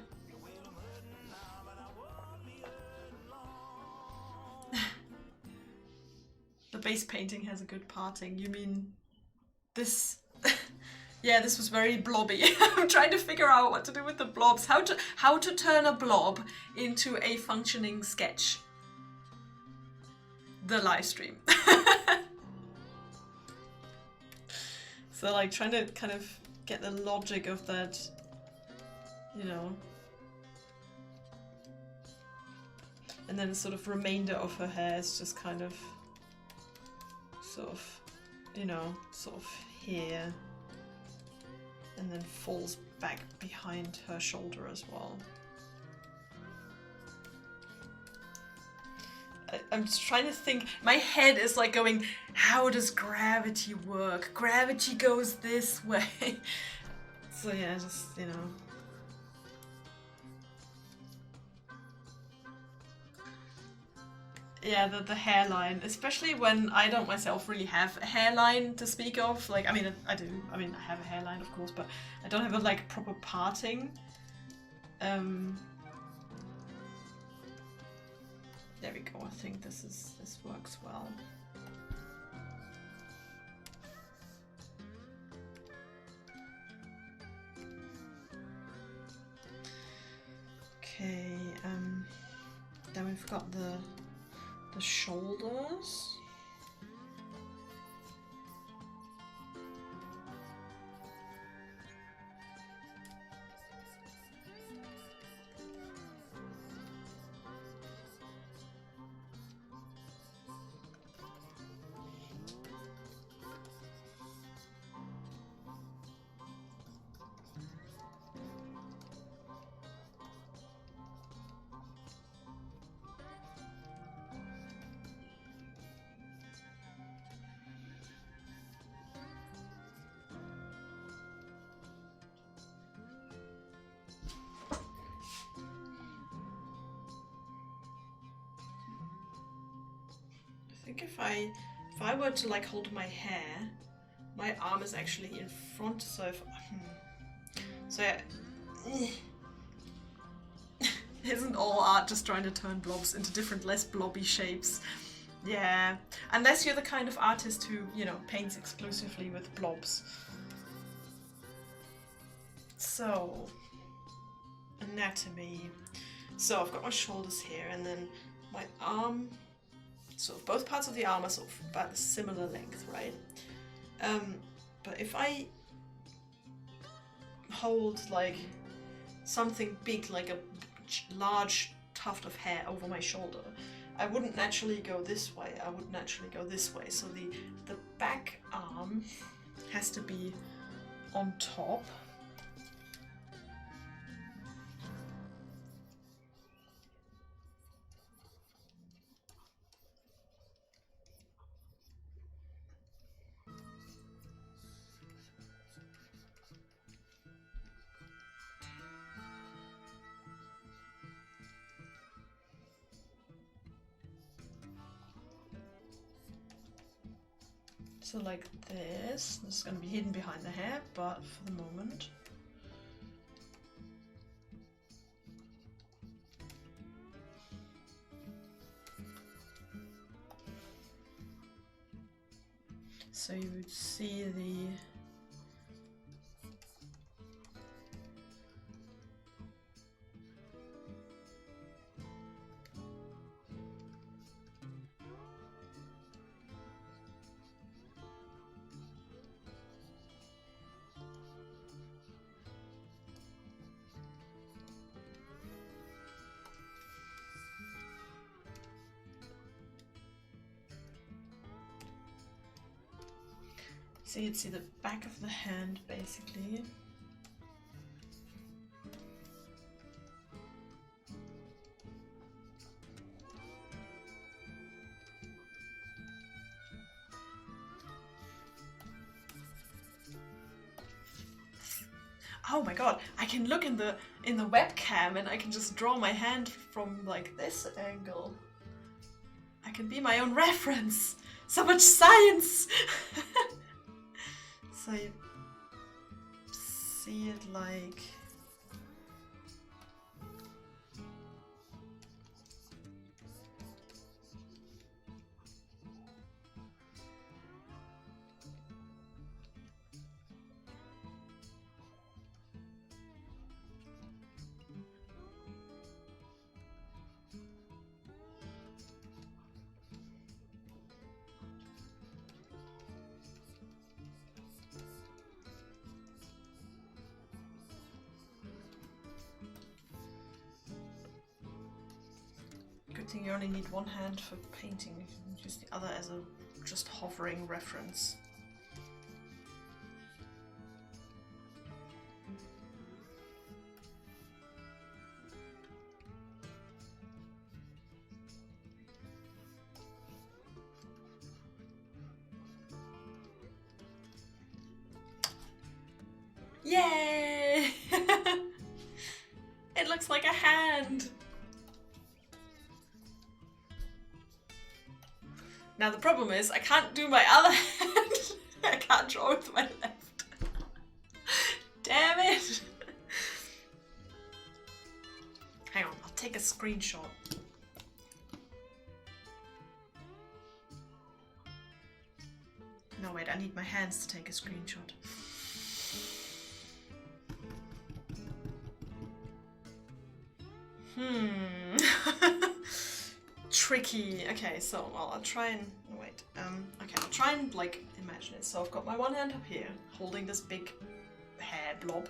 The base painting has a good parting. You mean this? Yeah, this was very blobby. I'm trying to figure out what to do with the blobs. How to turn a blob into a functioning sketch. The live stream. So like trying to kind of get the logic of that, you know. And then the sort of remainder of her hair is just kind of sort of, you know, sort of here. And then falls back behind her shoulder as well. I'm just trying to think. My head is like going, how does gravity work? Gravity goes this way. So yeah, just, you know. Yeah, the hairline, especially when I don't myself really have a hairline to speak of. Like, I mean, I do. I mean, I have a hairline, of course, but I don't have a like proper parting. There we go. I think this works well. Okay, then we've got the shoulders. I think if I were to like hold my hair, my arm is actually in front, so if isn't all art just trying to turn blobs into different, less blobby shapes? Yeah, unless you're the kind of artist who, you know, paints exclusively with blobs. So, anatomy. So I've got my shoulders here, and then my arm, sort of both parts of the arm are sort of about a similar length, right? But if I hold like something big, like a large tuft of hair over my shoulder, I wouldn't naturally go this way, I would naturally go this way. So the back arm has to be on top. So like this is going to be hidden behind the hair, but for the moment. So you would see the so you'd see the back of the hand basically. Oh my god, I can look in the webcam and I can just draw my hand from like this angle. I can be my own reference. So much science! So you see it like... Good thing you only need one hand for painting, you can use the other as a just hovering reference. Yay! It looks like a hand! Now the problem is, I can't do my other hand. I can't draw with my left. Damn it! Hang on, I'll take a screenshot. No wait, I need my hands to take a screenshot. Tricky. Okay, so well, I'll try and wait. Okay, I'll try and like imagine it. So I've got my one hand up here, holding this big hair blob,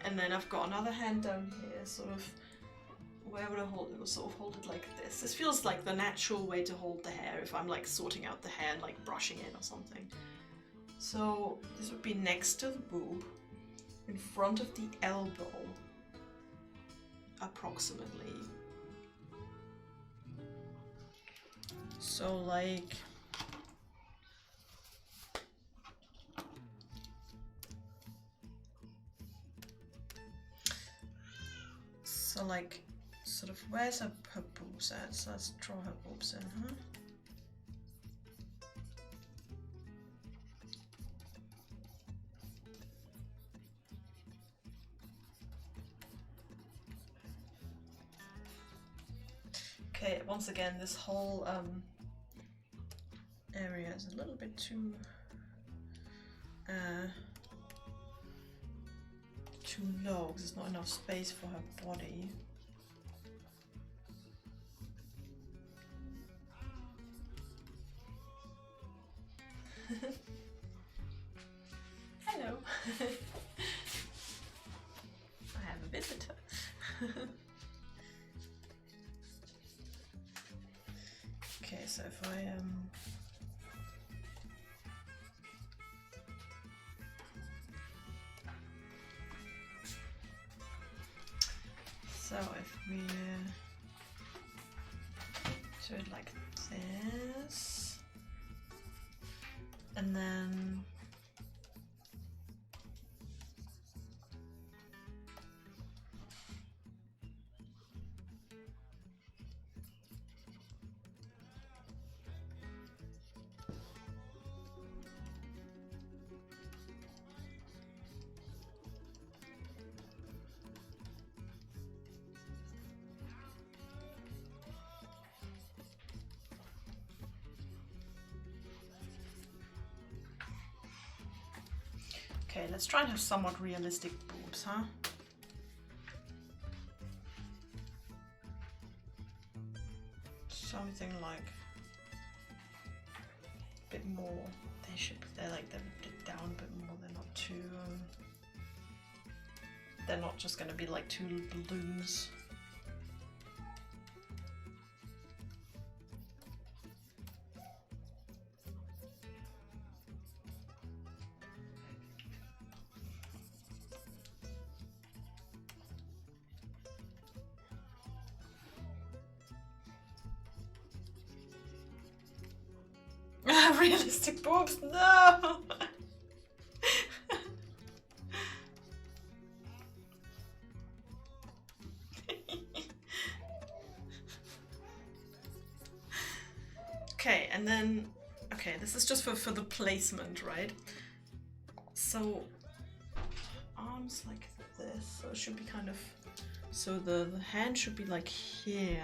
and then I've got another hand down here, sort of. Where would I hold it? I'll sort of hold it like this. This feels like the natural way to hold the hair if I'm like sorting out the hair and like brushing it or something. So this would be next to the boob, in front of the elbow, approximately. So like, sort of, where's her boobs at? So let's draw her boobs in, huh? Okay, once again, this whole area is a little bit too low because there's not enough space for her body. Hello. I have a visitor. Okay, so if I so if we do it like this, and then okay, let's try and have somewhat realistic boobs, huh? Something like a bit more. They should be, they're like, they're down a bit more. They're not too they're not just gonna be like two balloons. Realistic boobs, no! Okay, and then, okay, this is just for the placement, right? So, arms like this, so it should be kind of, so the hand should be like here,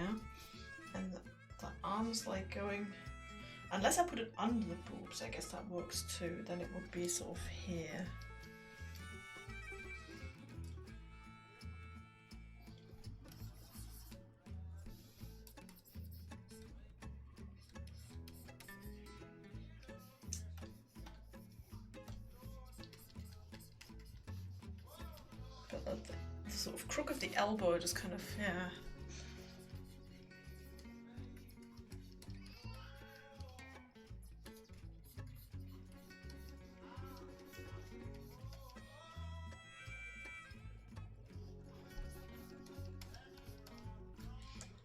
and the arms like going, unless I put it under the boobs, I guess that works too, then it would be sort of here. But the sort of crook of the elbow just kind of, yeah.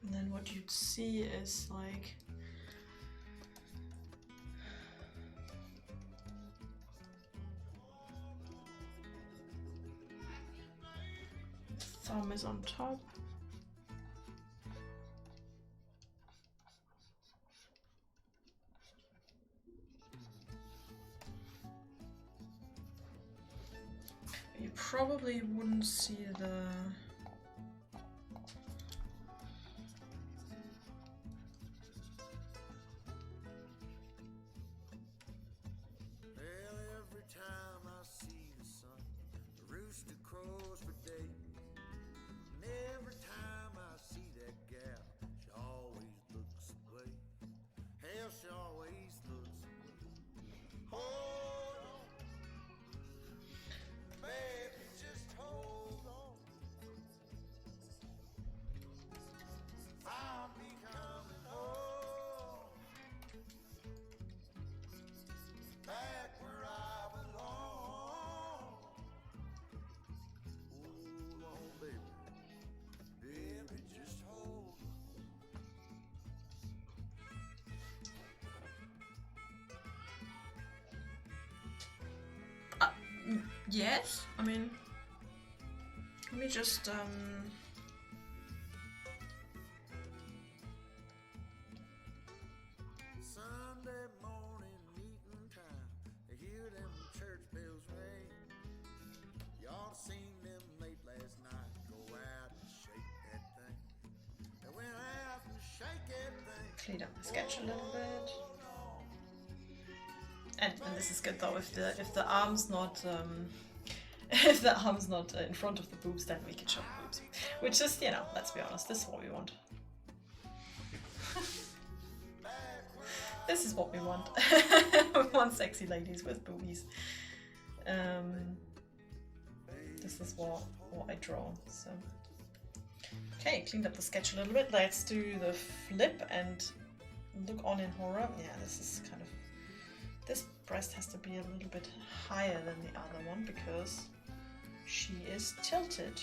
And then what you'd see is like, thumb is on top. You probably wouldn't see the Yes, I mean, let me just Sunday morning meeting time, I hear them church bells ring. Y'all seen them late last night, go out and shake that thing. They went out and shake that thing. clean up the sketch a little bit. And this is good though, if the arm's not if the arm's not in front of the boobs, then we can show the boobs. Which is, you know, let's be honest, this is what we want. This is what we want. We want sexy ladies with boobies. This is what I draw. So okay, cleaned up the sketch a little bit. Let's do the flip and look on in horror. Yeah, this is kind of, this breast has to be a little bit higher than the other one because she is tilted.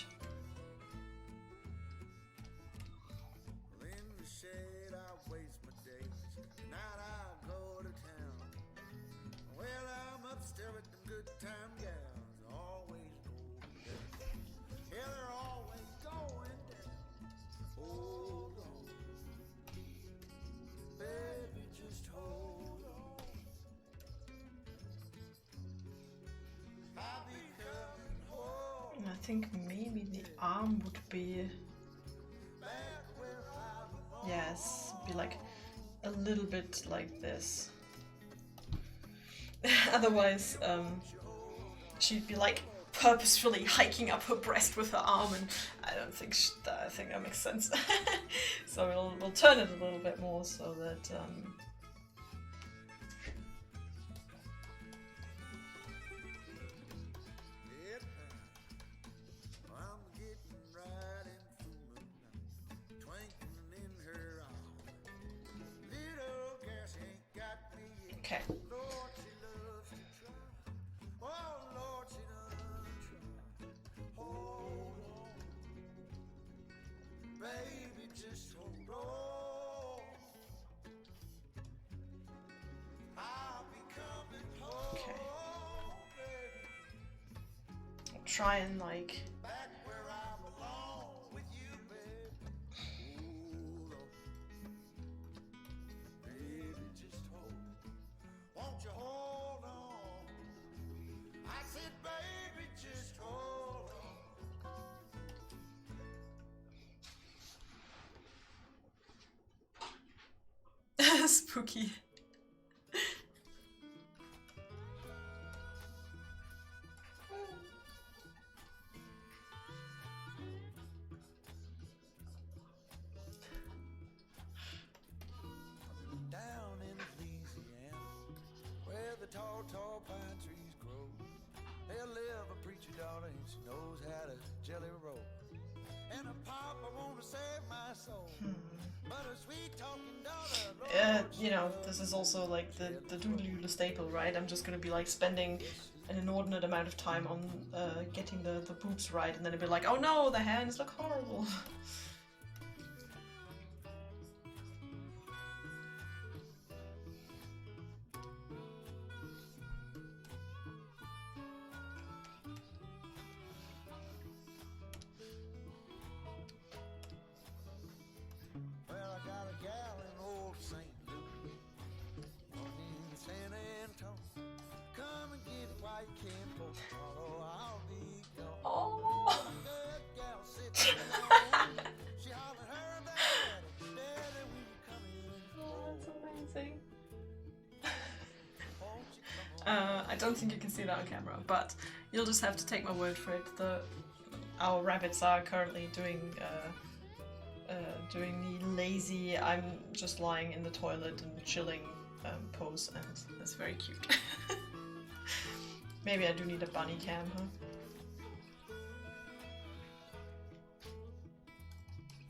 In the shade I waste my days, night I go to town. Well, I'm up still at them good time gals, always going down. Yeah, they're always going down. Hold on, baby, just hold on. I'll be coming home And I think maybe the arm would be, back where I belong. yes, be like a little bit like this. Otherwise, she'd be like purposefully hiking up her breast with her arm, and I don't think I think that makes sense. So we'll turn it a little bit more so that Yep, I'm getting right into moonlight, twinkling in her eye. Little girl, she ain't got me yet. okay. Lord, she loves to try. Oh, Lord, she done try. Hold on, baby, just hold on. I'll be coming home, Okay. baby, I'll try and like, back where I belong with you, baby. Hold on, baby, just hold. Won't you hold on? I said, baby, just hold on. spooky. Down in Louisiana, where the tall, tall pine trees grow, there live a preacher daughter and she knows how to jelly roll. And a papa wanna save my soul, but a sweet talking daughter, Lord, You know, this is also like the doodle staple, right? I'm just gonna be like spending an inordinate amount of time on getting the boobs right, and then it'll be like, oh no, the hands look horrible. well, I got a gal in old St. Louis, one in San Antonio. Come and get it while you can, for tomorrow I'll be gone. Oh. Good gal sitting alone, she hollered her daddy, daddy, will you come in? That's amazing. Won't you come on? I don't think you can see that on camera, but you'll just have to take my word for it. Our rabbits are currently doing the lazy, I'm just lying in the toilet and chilling pose, and it's very cute. Maybe I do need a bunny cam, huh?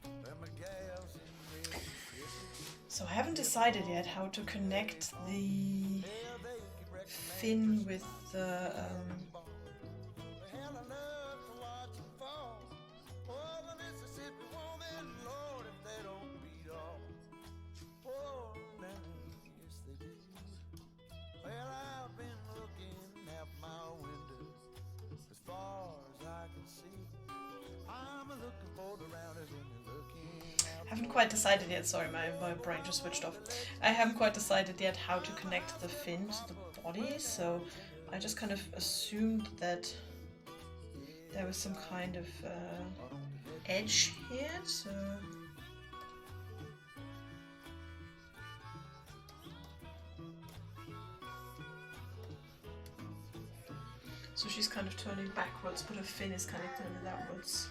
Well, my gal's in red, yes, So I haven't decided yet how to connect the yeah, they can recommend fin with the ball. Hell, I love to watch 'em fall. Oh, the Mississippi woman, Lord, if they don't beat off. Oh, now, yes, they do. Well, I've been looking out my window, Haven't quite decided yet, sorry, my brain just switched off. I haven't quite decided yet how to connect the fin to the body, so I just kind of assumed that there was some kind of edge here, so... So she's kind of turning backwards, but her fin is kind of turning outwards.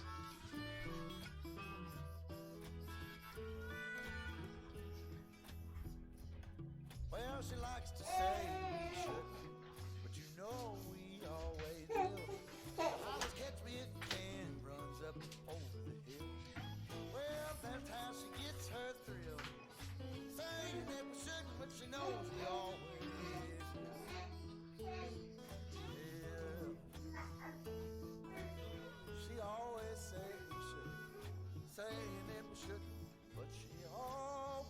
Well, she likes to say we shouldn't, but you know we always will. Always catch me if you can, runs up over the hill. Well, that's how she gets her thrill. Saying that we shouldn't, but she knows we always will. She always says we shouldn't, saying that we shouldn't, but she always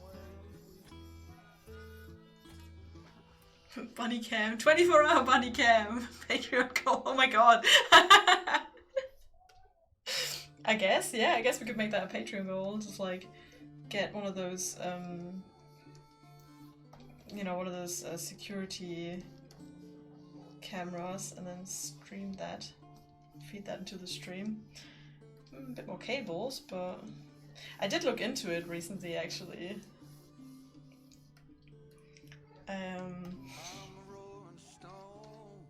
will. Bunny cam, 24-hour bunny cam, Patreon call, oh my god. I guess, yeah, I guess we could make that a Patreon goal, just like get one of those, you know, one of those security cameras and then stream that, feed that into the stream. A bit more cables, but I did look into it recently actually. I'm a rolling stone,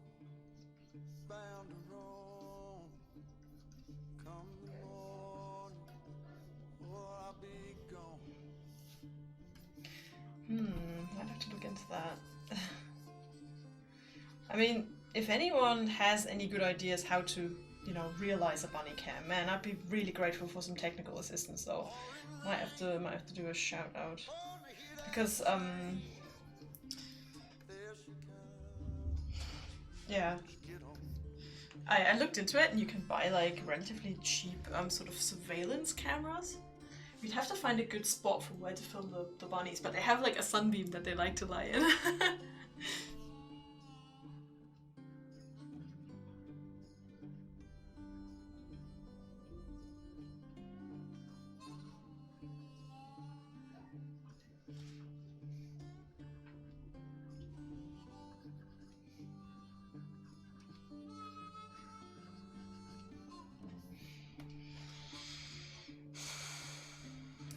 bound to roam. Come the morning, or I'll be gone. I'd have to look into that. I mean, if anyone has any good ideas how to, you know, realize a bunny cam, man, I'd be really grateful for some technical assistance though. Might have to do a shout out. Because, yeah. I looked into it and you can buy like relatively cheap sort of surveillance cameras. We'd have to find a good spot for where to film the bunnies, but they have like a sunbeam that they like to lie in.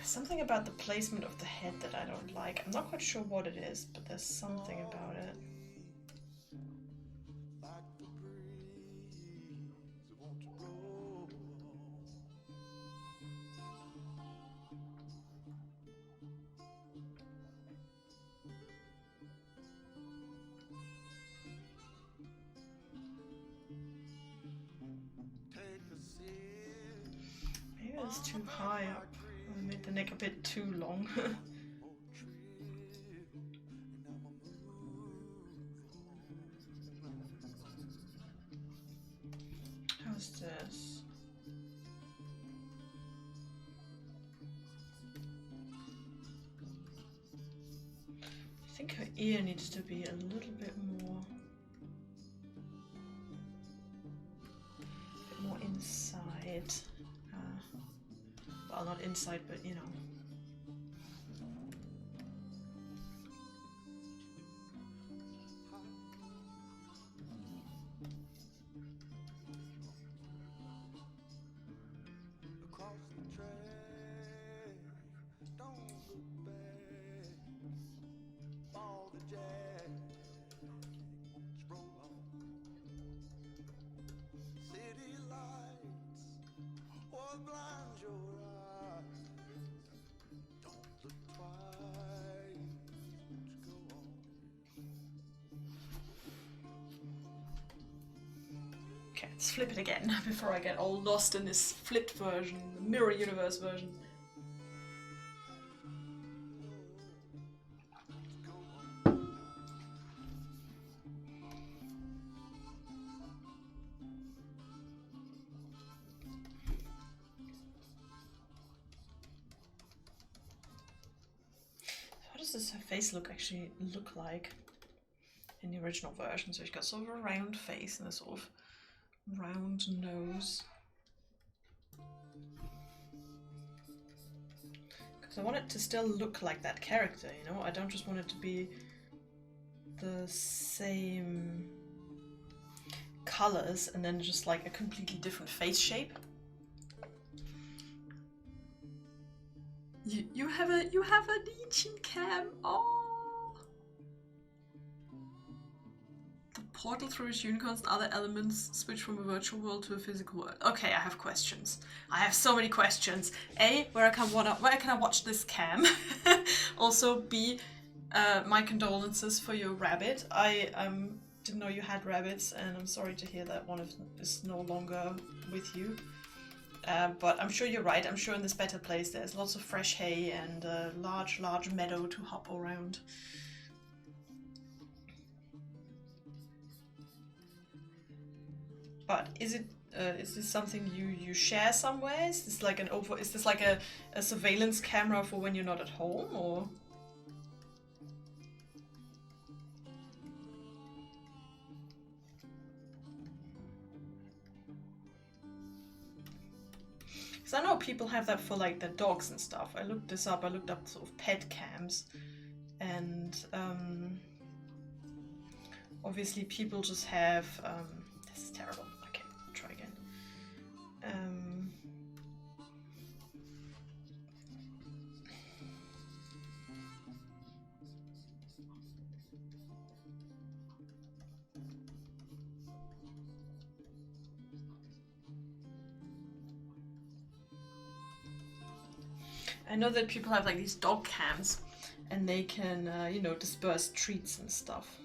Something about the placement of the head that I don't like. I'm not quite sure what it is, but there's something about it. Maybe it's too high up. I made the neck a bit too long. How's this? I think her ear needs to be a little bit more inside. Well, not inside, but you know. Across the track, don't look back. All the jack, roll on. City lights, what blinds your eyes? Don't look twice, go on. Okay, let's flip it again before I get all lost in this flipped version, the mirror universe version. How does this face actually look like in the original version? So she's got sort of a round face and a sort of round nose. Because I want it to still look like that character, you know? I don't just want it to be the same colors and then just like a completely different face shape. You have an Ichin cam. Oh, the portal through which unicorns and other elements switch from a virtual world to a physical world. Okay, I have questions. I have so many questions. A, where can I watch this cam? Also, B, my condolences for your rabbit. I didn't know you had rabbits, and I'm sorry to hear that one is no longer with you. But I'm sure you're right. I'm sure in this better place there's lots of fresh hay and a large meadow to hop around. But is this something you share somewhere? Is this like a surveillance camera for when you're not at home, or? Because I know people have that for like their dogs and stuff. I looked this up. I looked up sort of pet cams, and obviously people just have. This is terrible. Okay, try again. I know that people have like these dog cams, and they can, you know, disperse treats and stuff.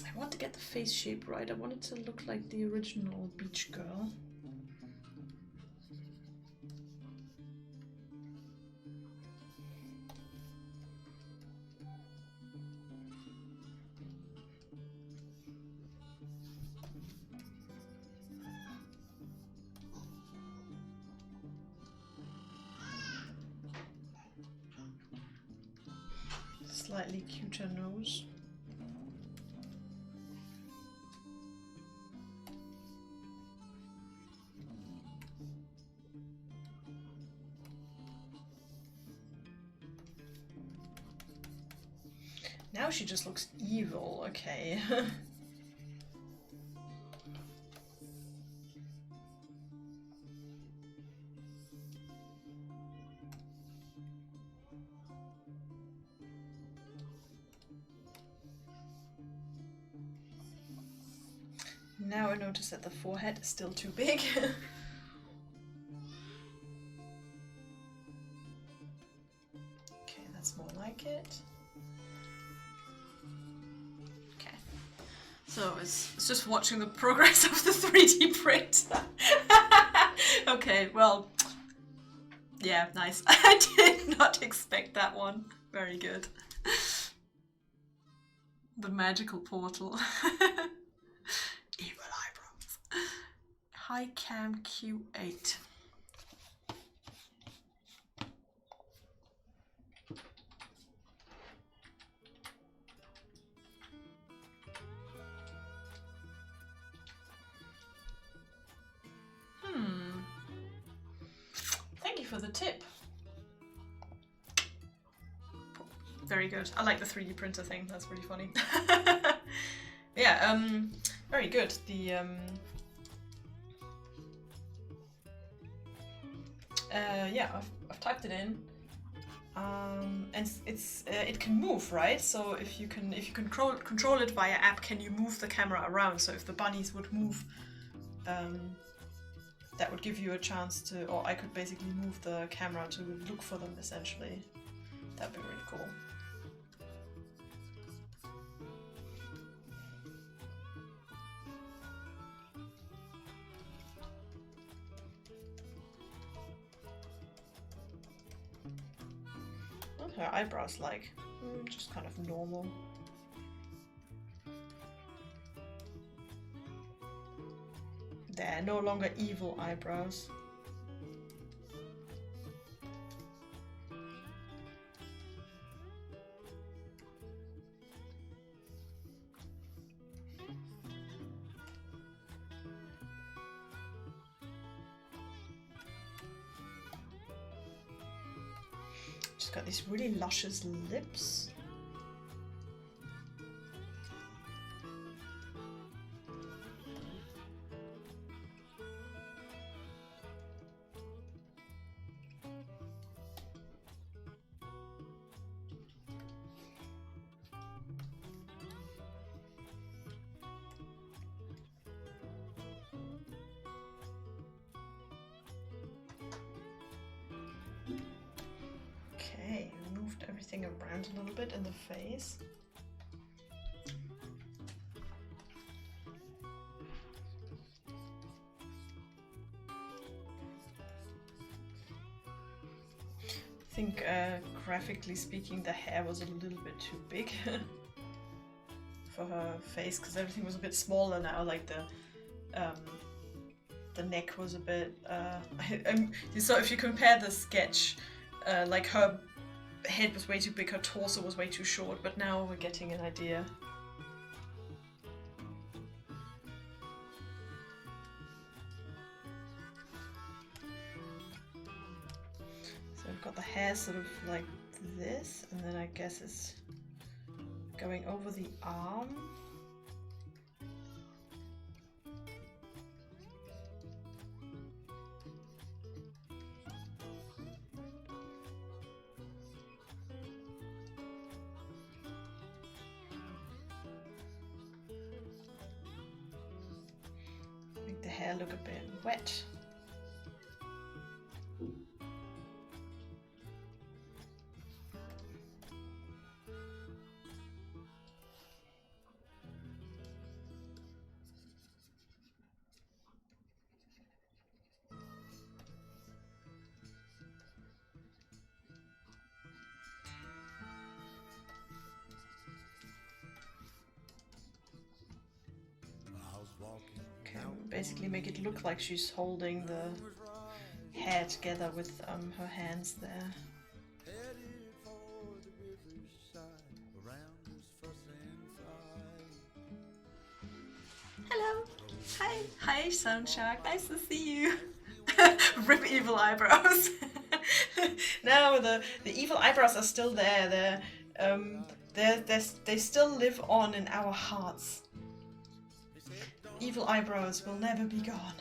I want to get the face shape right. I want it to look like the original beach girl. Slightly cuter nose. Now she just looks evil, okay. Now I notice that the forehead is still too big. Okay, that's more like it. Okay. So it's just watching the progress of the 3D print. Okay, well, yeah, nice. I did not expect that one. Very good. The magical portal. Evil eyebrows. High Cam Q8. Thank you for the tip. Very good. I like the 3D printer thing. That's really funny. Yeah, very good. The yeah, I've typed it in, and it can move, right? So if you can control it via app, can you move the camera around? So if the bunnies would move, that would give you a chance to, or I could basically move the camera to look for them essentially. That'd be really cool. What are her eyebrows like? Just kind of normal. They're no longer evil eyebrows. She's got these really luscious lips. Okay, moved everything around a little bit in the face. I think graphically speaking the hair was a little bit too big for her face because everything was a bit smaller now, like the neck was a bit so if you compare the sketch, like her head was way too big, her torso was way too short, but now we're getting an idea. So we've got the hair sort of like this, and then I guess it's going over the arm. Make the hair look a bit wet. Okay, basically make it look like she's holding the hair together with her hands there. Hello! Hi! Hi, Soundshark! Nice to see you! Rip evil eyebrows! No, the evil eyebrows are still there. They still live on in our hearts. Evil eyebrows will never be gone.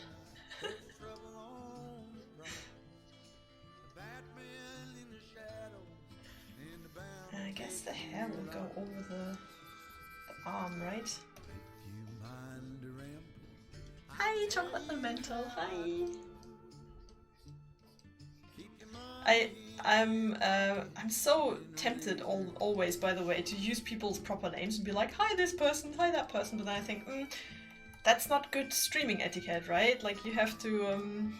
I guess the hair will go over the arm, right? Hi, Chocolate Elemental. Hi. I'm so tempted always, by the way, to use people's proper names and be like, hi this person, hi that person, but then I think, that's not good streaming etiquette, right? Like you have to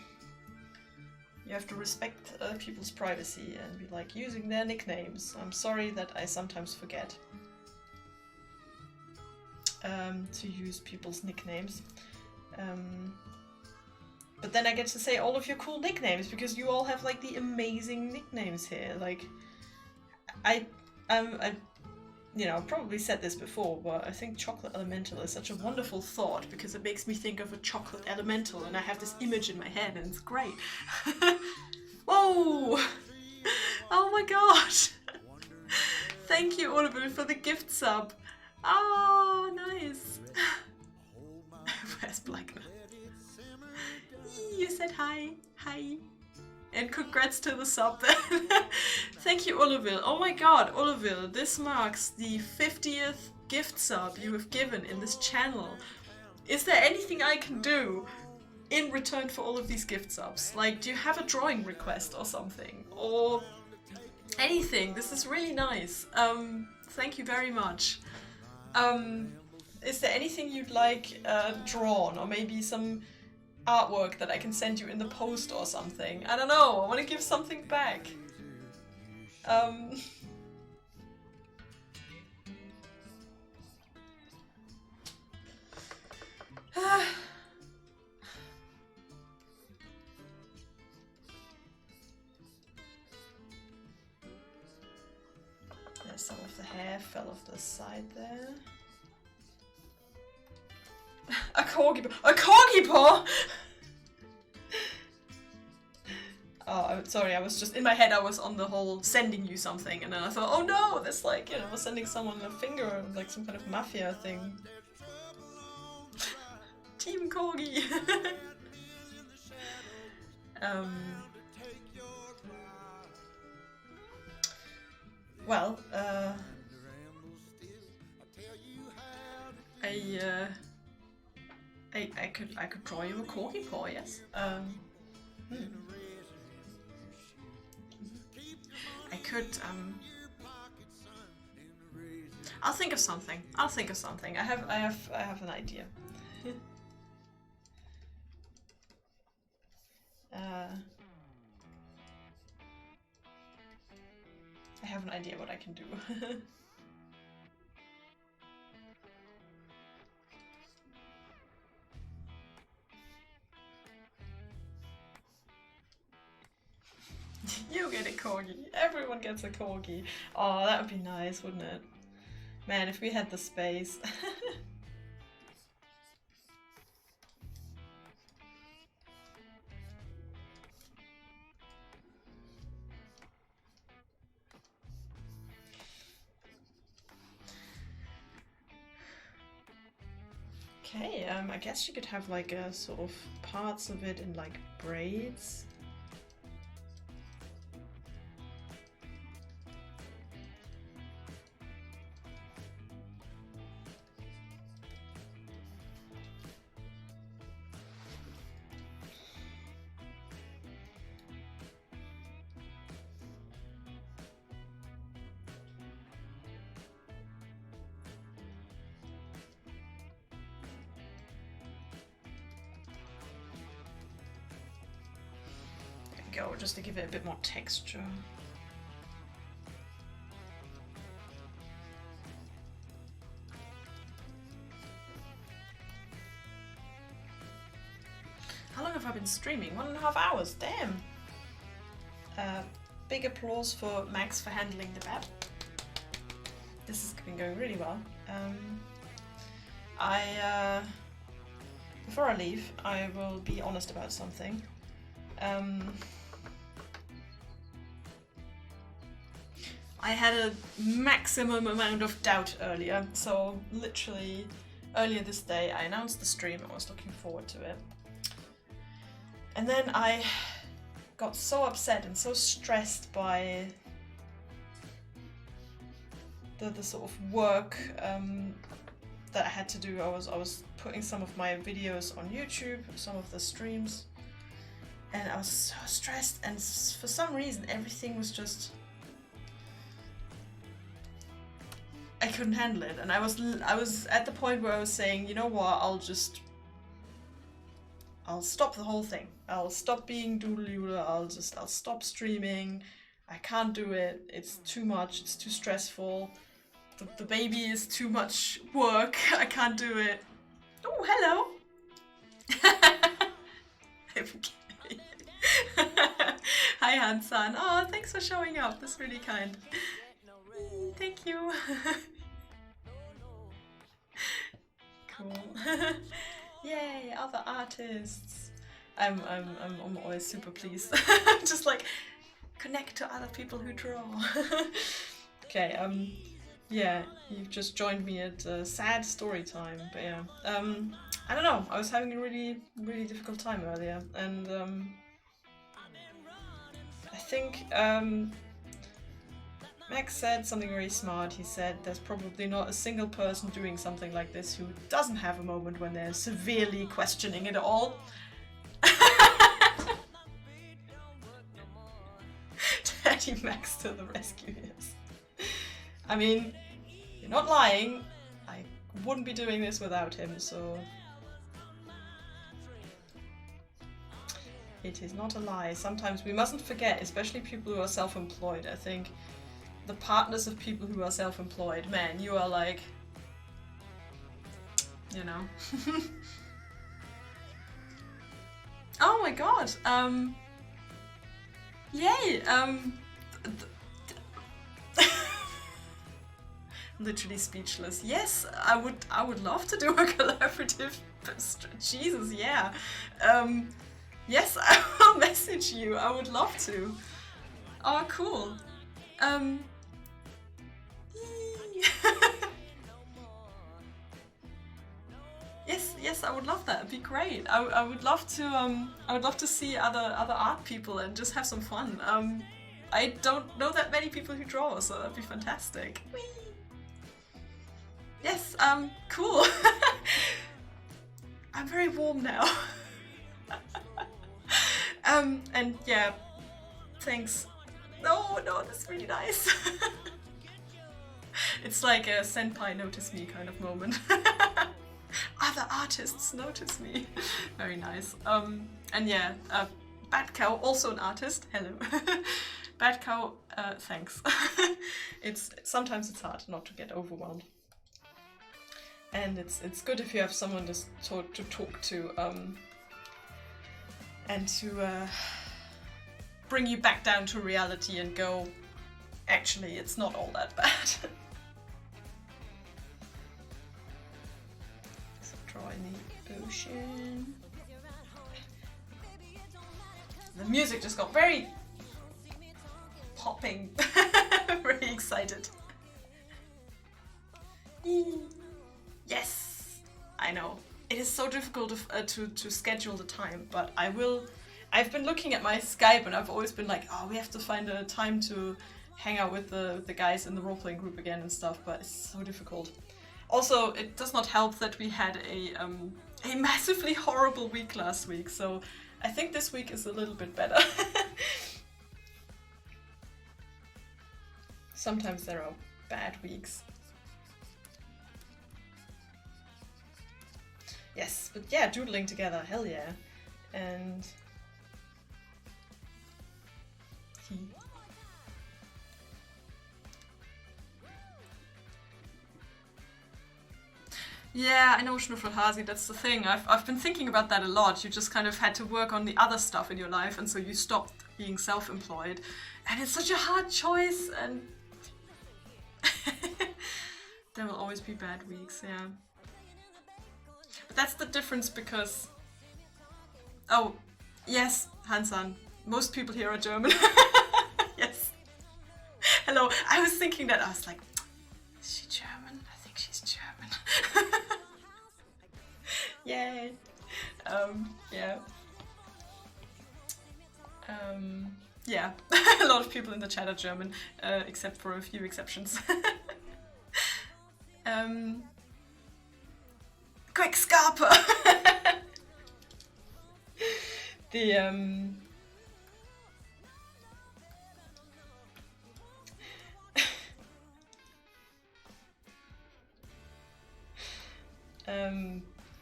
respect people's privacy and be like using their nicknames. I'm sorry that I sometimes forget to use people's nicknames. But then I get to say all of your cool nicknames because you all have like the amazing nicknames here. Like I you know, probably said this before, but I think Chocolate Elemental is such a wonderful thought because it makes me think of a chocolate elemental and I have this image in my head and it's great. Whoa! Oh my gosh! Thank you, Oliver, for the gift sub. Oh, nice. Where's Blackman? You said hi. Hi. And congrats to the sub then. Thank you, Oliville. Oh my god, Oliville, this marks the 50th gift sub you have given in this channel. Is there anything I can do in return for all of these gift subs? Like, do you have a drawing request or something? Or anything? This is really nice. Thank you very much. Is there anything you'd like drawn, or maybe some artwork that I can send you in the post or something? I don't know, I want to give something back. There's some of the hair fell off the side there. A corgi paw! Oh, sorry, I was just, in my head I was on the whole sending you something, and then I thought, oh no, there's like, you know, sending someone a finger, like some kind of mafia thing. Team Corgi! Well, I could draw you a corgi paw, yes. I could I'll think of something. I'll think of something. I have an idea. I have an idea what I can do. You get a corgi. Everyone gets a corgi. Oh, that would be nice, wouldn't it? Man, if we had the space. Okay, I guess you could have like a sort of parts of it in like braids. Go, just to give it a bit more texture. How long have I been streaming? 1.5 hours, damn! Big applause for Max for handling the bat. This has been going really well. Before I leave, I will be honest about something. I had a maximum amount of doubt earlier, so literally earlier this day I announced the stream. I was looking forward to it, and then I got so upset and so stressed by the sort of work that I had to do. I was putting some of my videos on YouTube, some of the streams, and I was so stressed, and for some reason everything was just, I couldn't handle it, and I was at the point where I was saying, you know what, I'll stop the whole thing. I'll stop being doodle-doodle, I'll stop streaming. I can't do it. It's too much, it's too stressful. The baby is too much work. I can't do it. Oh, hello. Hi, Hansan. Oh, thanks for showing up. That's really kind. Thank you. Cool. Yay, other artists. I'm always super pleased. Just like connect to other people who draw. Okay, yeah, you've just joined me at sad story time, but yeah. I don't know, I was having a really difficult time earlier, and I think Max said something very smart. He said there's probably not a single person doing something like this who doesn't have a moment when they're severely questioning it all. Daddy Max to the rescue, yes. I mean, you're not lying. I wouldn't be doing this without him, so... It is not a lie. Sometimes we mustn't forget, especially people who are self-employed, I think. The partners of people who are self-employed, man, you are like, you know. Oh my god, yay, literally speechless. Yes, I would love to do a collaborative, Jesus, yeah. Yes, I will message you. I would love to. Oh, cool. Yes, I would love that. It'd be great. I would love to see other art people and just have some fun. I don't know that many people who draw, so that'd be fantastic. Whee! Yes, cool. I'm very warm now. And yeah, thanks. No, that's really nice. It's like a senpai notice me kind of moment. Other artists notice me. Very nice. And yeah, Bad Cow, also an artist. Hello. Bad Cow, thanks. Sometimes it's hard not to get overwhelmed. And it's good if you have someone to talk to, and to bring you back down to reality and go, actually, it's not all that bad. So draw in the ocean. The music just got very popping. Very excited. Yes, I know. It is so difficult to schedule the time, but I've been looking at my Skype and I've always been like, oh, we have to find a time to hang out with the guys in the role-playing group again and stuff, but it's so difficult. Also, it does not help that we had a massively horrible week last week, so I think this week is a little bit better. Sometimes there are bad weeks. Yes, but yeah, doodling together, hell yeah. And yeah, I know, Schnuffelhasi, that's the thing. I've been thinking about that a lot. You just kind of had to work on the other stuff in your life, and so you stopped being self-employed. And it's such a hard choice, and there will always be bad weeks, yeah. But that's the difference because... Oh, yes, Hansan. Most people here are German. Yes. Hello, I was thinking that. I was like, is she German? I think she's German. Yay. Yeah. Yeah. A lot of people in the chat are German, except for a few exceptions. Quick Scarpa!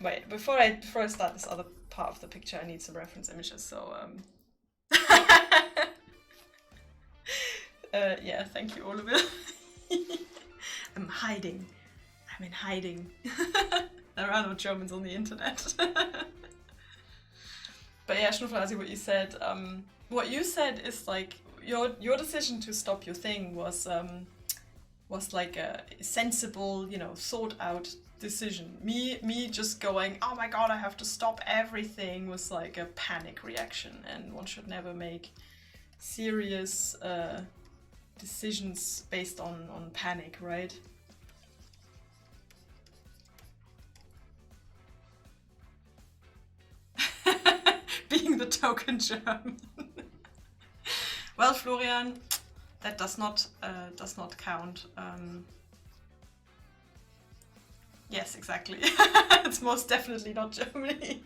Wait, before I start this other part of the picture, I need some reference images, so yeah, thank you, Oliver. I'm hiding. I'm in hiding. There are no Germans on the internet. But yeah, Schnuffelhasi, what you said is like your decision to stop your thing was like a sensible, thought out decision. Me just going, oh my god, I have to stop everything, was like a panic reaction, and one should never make serious decisions based on panic, right? Being the token German. Well, Florian, that does not count. Yes, exactly. It's most definitely not Germany.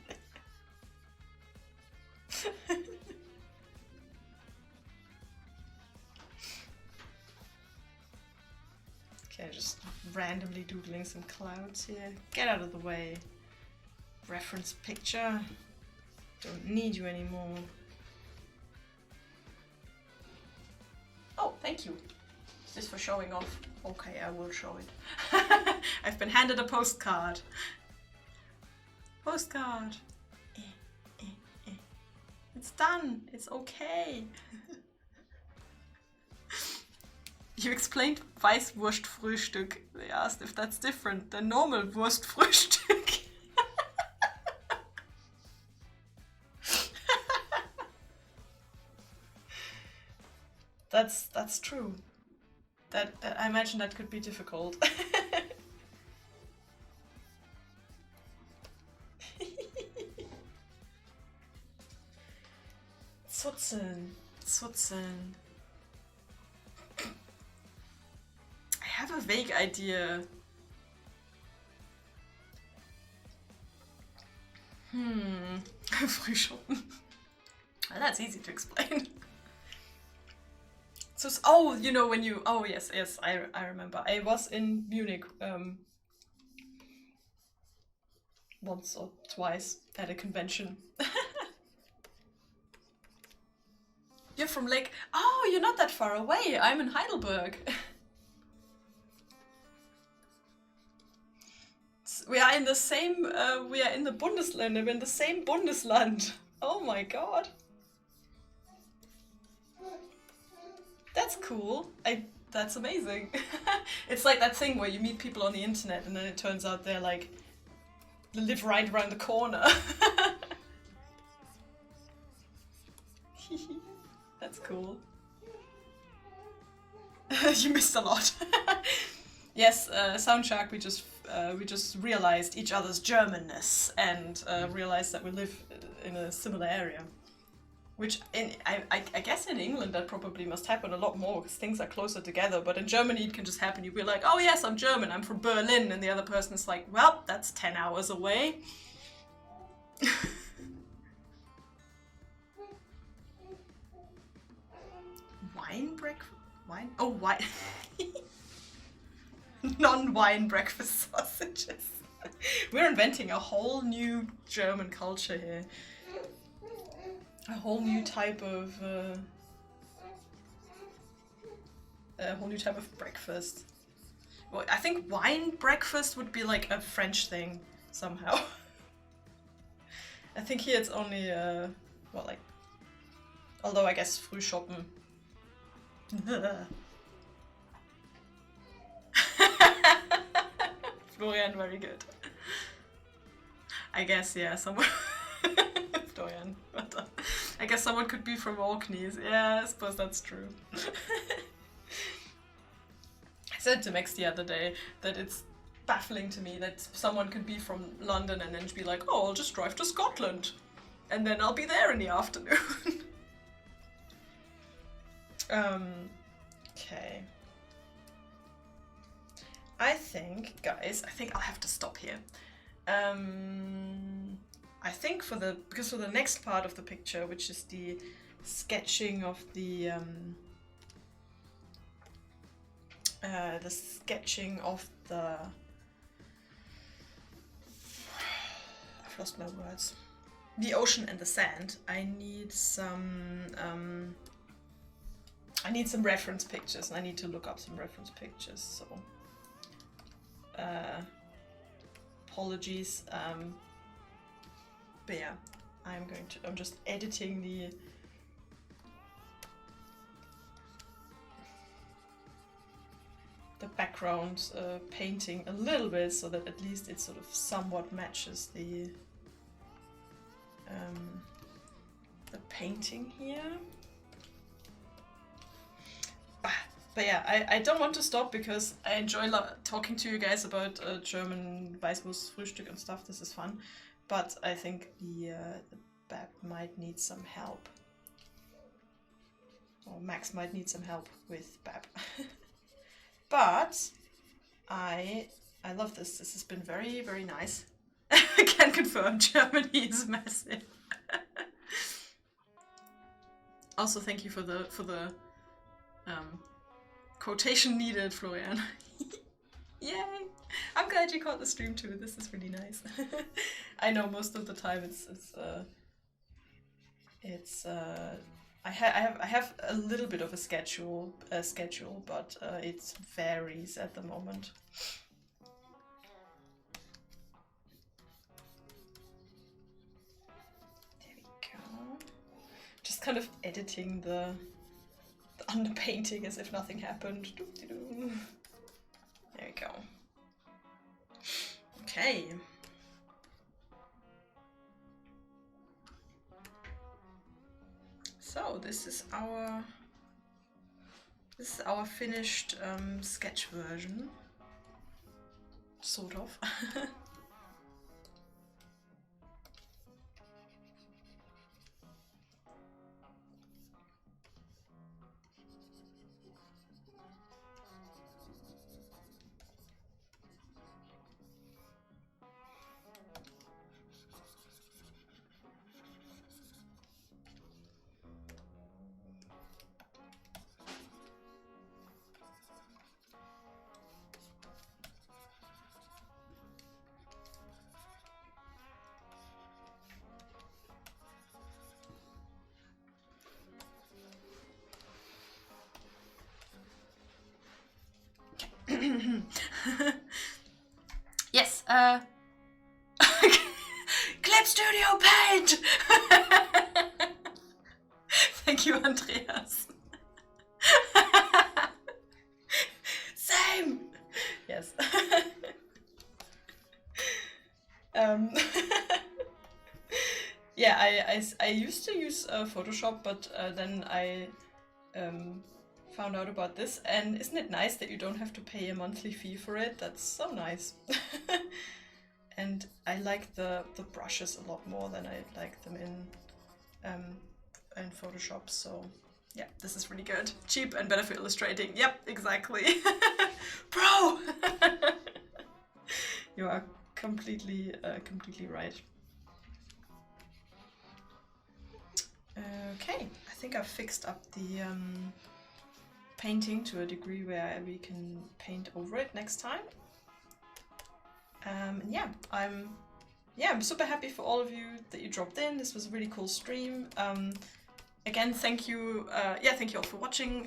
Okay, just randomly doodling some clouds here. Get out of the way. Reference picture. Don't need you anymore. Oh, thank you. Is this for showing off? Okay, I will show it. I've been handed a postcard. Postcard. It's done. It's okay. You explained Weißwurstfrühstück. They asked if that's different than normal Wurstfrühstück. That's true. That I imagine that could be difficult. Zuzeln. I have a vague idea. Frühschoppen. Well, that's easy to explain. So, oh, you know when you, oh yes, I remember. I was in Munich once or twice at a convention. You're from Lake, oh, you're not that far away. I'm in Heidelberg. We are in the same, we are in the Bundesland, we're in the same Bundesland. Oh my god. That's cool. That's amazing. It's like that thing where you meet people on the internet and then it turns out they live right around the corner. That's cool. You missed a lot. Yes, Soundshark, we just realized each other's Germanness and realized that we live in a similar area. Which, I guess in England that probably must happen a lot more because things are closer together, but in Germany it can just happen. You'd be like, oh yes, I'm German, I'm from Berlin, and the other person is like, well, that's 10 hours away. Wine? Oh, wine. Non-wine breakfast sausages. We're inventing a whole new German culture here. A whole new type of breakfast. Well, I think wine breakfast would be like a French thing somehow. I think here it's only well, like, although I guess Frühschoppen. Florian, very good. I guess, yeah, someone. Florian, but, I guess someone could be from Orkneys. Yeah, I suppose that's true. I said to Max the other day that it's baffling to me that someone could be from London and then be like, oh, I'll just drive to Scotland. And then I'll be there in the afternoon. Okay. I think, guys, I'll have to stop here. I think because for the next part of the picture, which is the sketching of the I've lost my words. The ocean and the sand. I need some reference pictures, and I need to look up some reference pictures. So, apologies. But yeah, I'm just editing the background painting a little bit so that at least it sort of somewhat matches the painting here. But yeah, I don't want to stop because I enjoy talking to you guys about German Weißwurst-Frühstück and stuff. This is fun. But I think the Bab might need some help. Or Max might need some help with Bab. But I love this. This has been very, very nice. I can confirm Germany is massive. Also, thank you for the quotation needed, Florian. Yay! I'm glad you caught the stream too. This is really nice. I know most of the time I have a little bit of a schedule, but it varies at the moment. There we go. Just kind of editing the underpainting as if nothing happened. There we go. Okay. So this is our This is our finished sketch version. Sort of. Yes, Clip Studio Paint! Thank you, Andreas. Same! Yes. Yeah, I used to use Photoshop, but then I found out about this, and isn't it nice that you don't have to pay a monthly fee for it? That's so nice. And I like the brushes a lot more than I like them in Photoshop, so yeah, this is really good. Cheap and better for illustrating. Yep, exactly. Bro! You are completely right. Okay, I think I've fixed up the painting to a degree where we can paint over it next time. Yeah, I'm super happy for all of you that you dropped in. This was a really cool stream. Again, thank you. Thank you all for watching.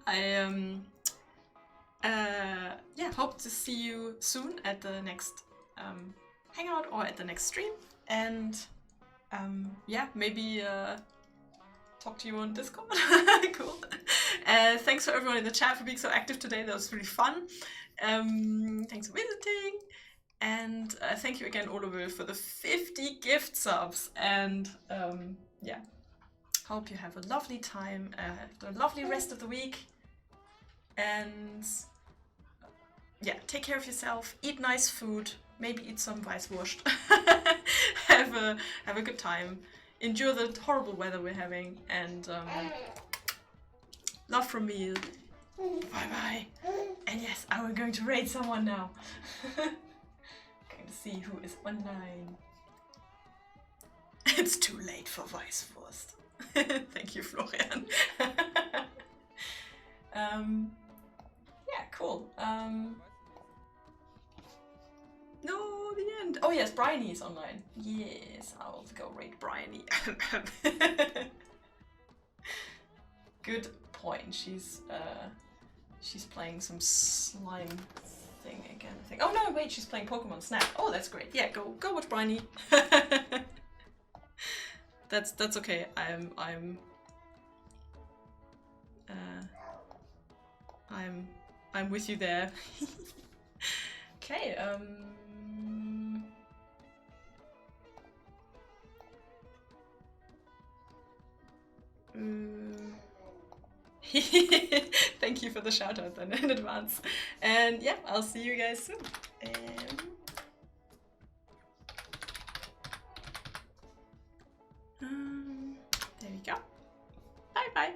I hope to see you soon at the next hangout or at the next stream, and maybe talk to you on Discord. Cool. Thanks for everyone in the chat for being so active today. That was really fun. Thanks for visiting. And thank you again, Oliver, for the 50 gift subs. And hope you have a lovely time, a lovely rest of the week. And take care of yourself, eat nice food, maybe eat some Weißwurst. have a good time. Endure the horrible weather we're having, and love from me. Bye bye. And yes, I'm going to raid someone now. Going to see who is online. It's too late for Weißwurst. Thank you, Florian. Cool. No, the end. Oh yes, Bryony is online. Yes, I'll go raid Bryony. Good point. She's playing some slime thing again, I think. Oh no, wait, she's playing Pokemon Snap. Oh, that's great. Yeah, go watch Bryony. That's okay. I'm with you there. Okay, thank you for the shout out then in advance. And yeah, I'll see you guys soon. There we go. Bye bye.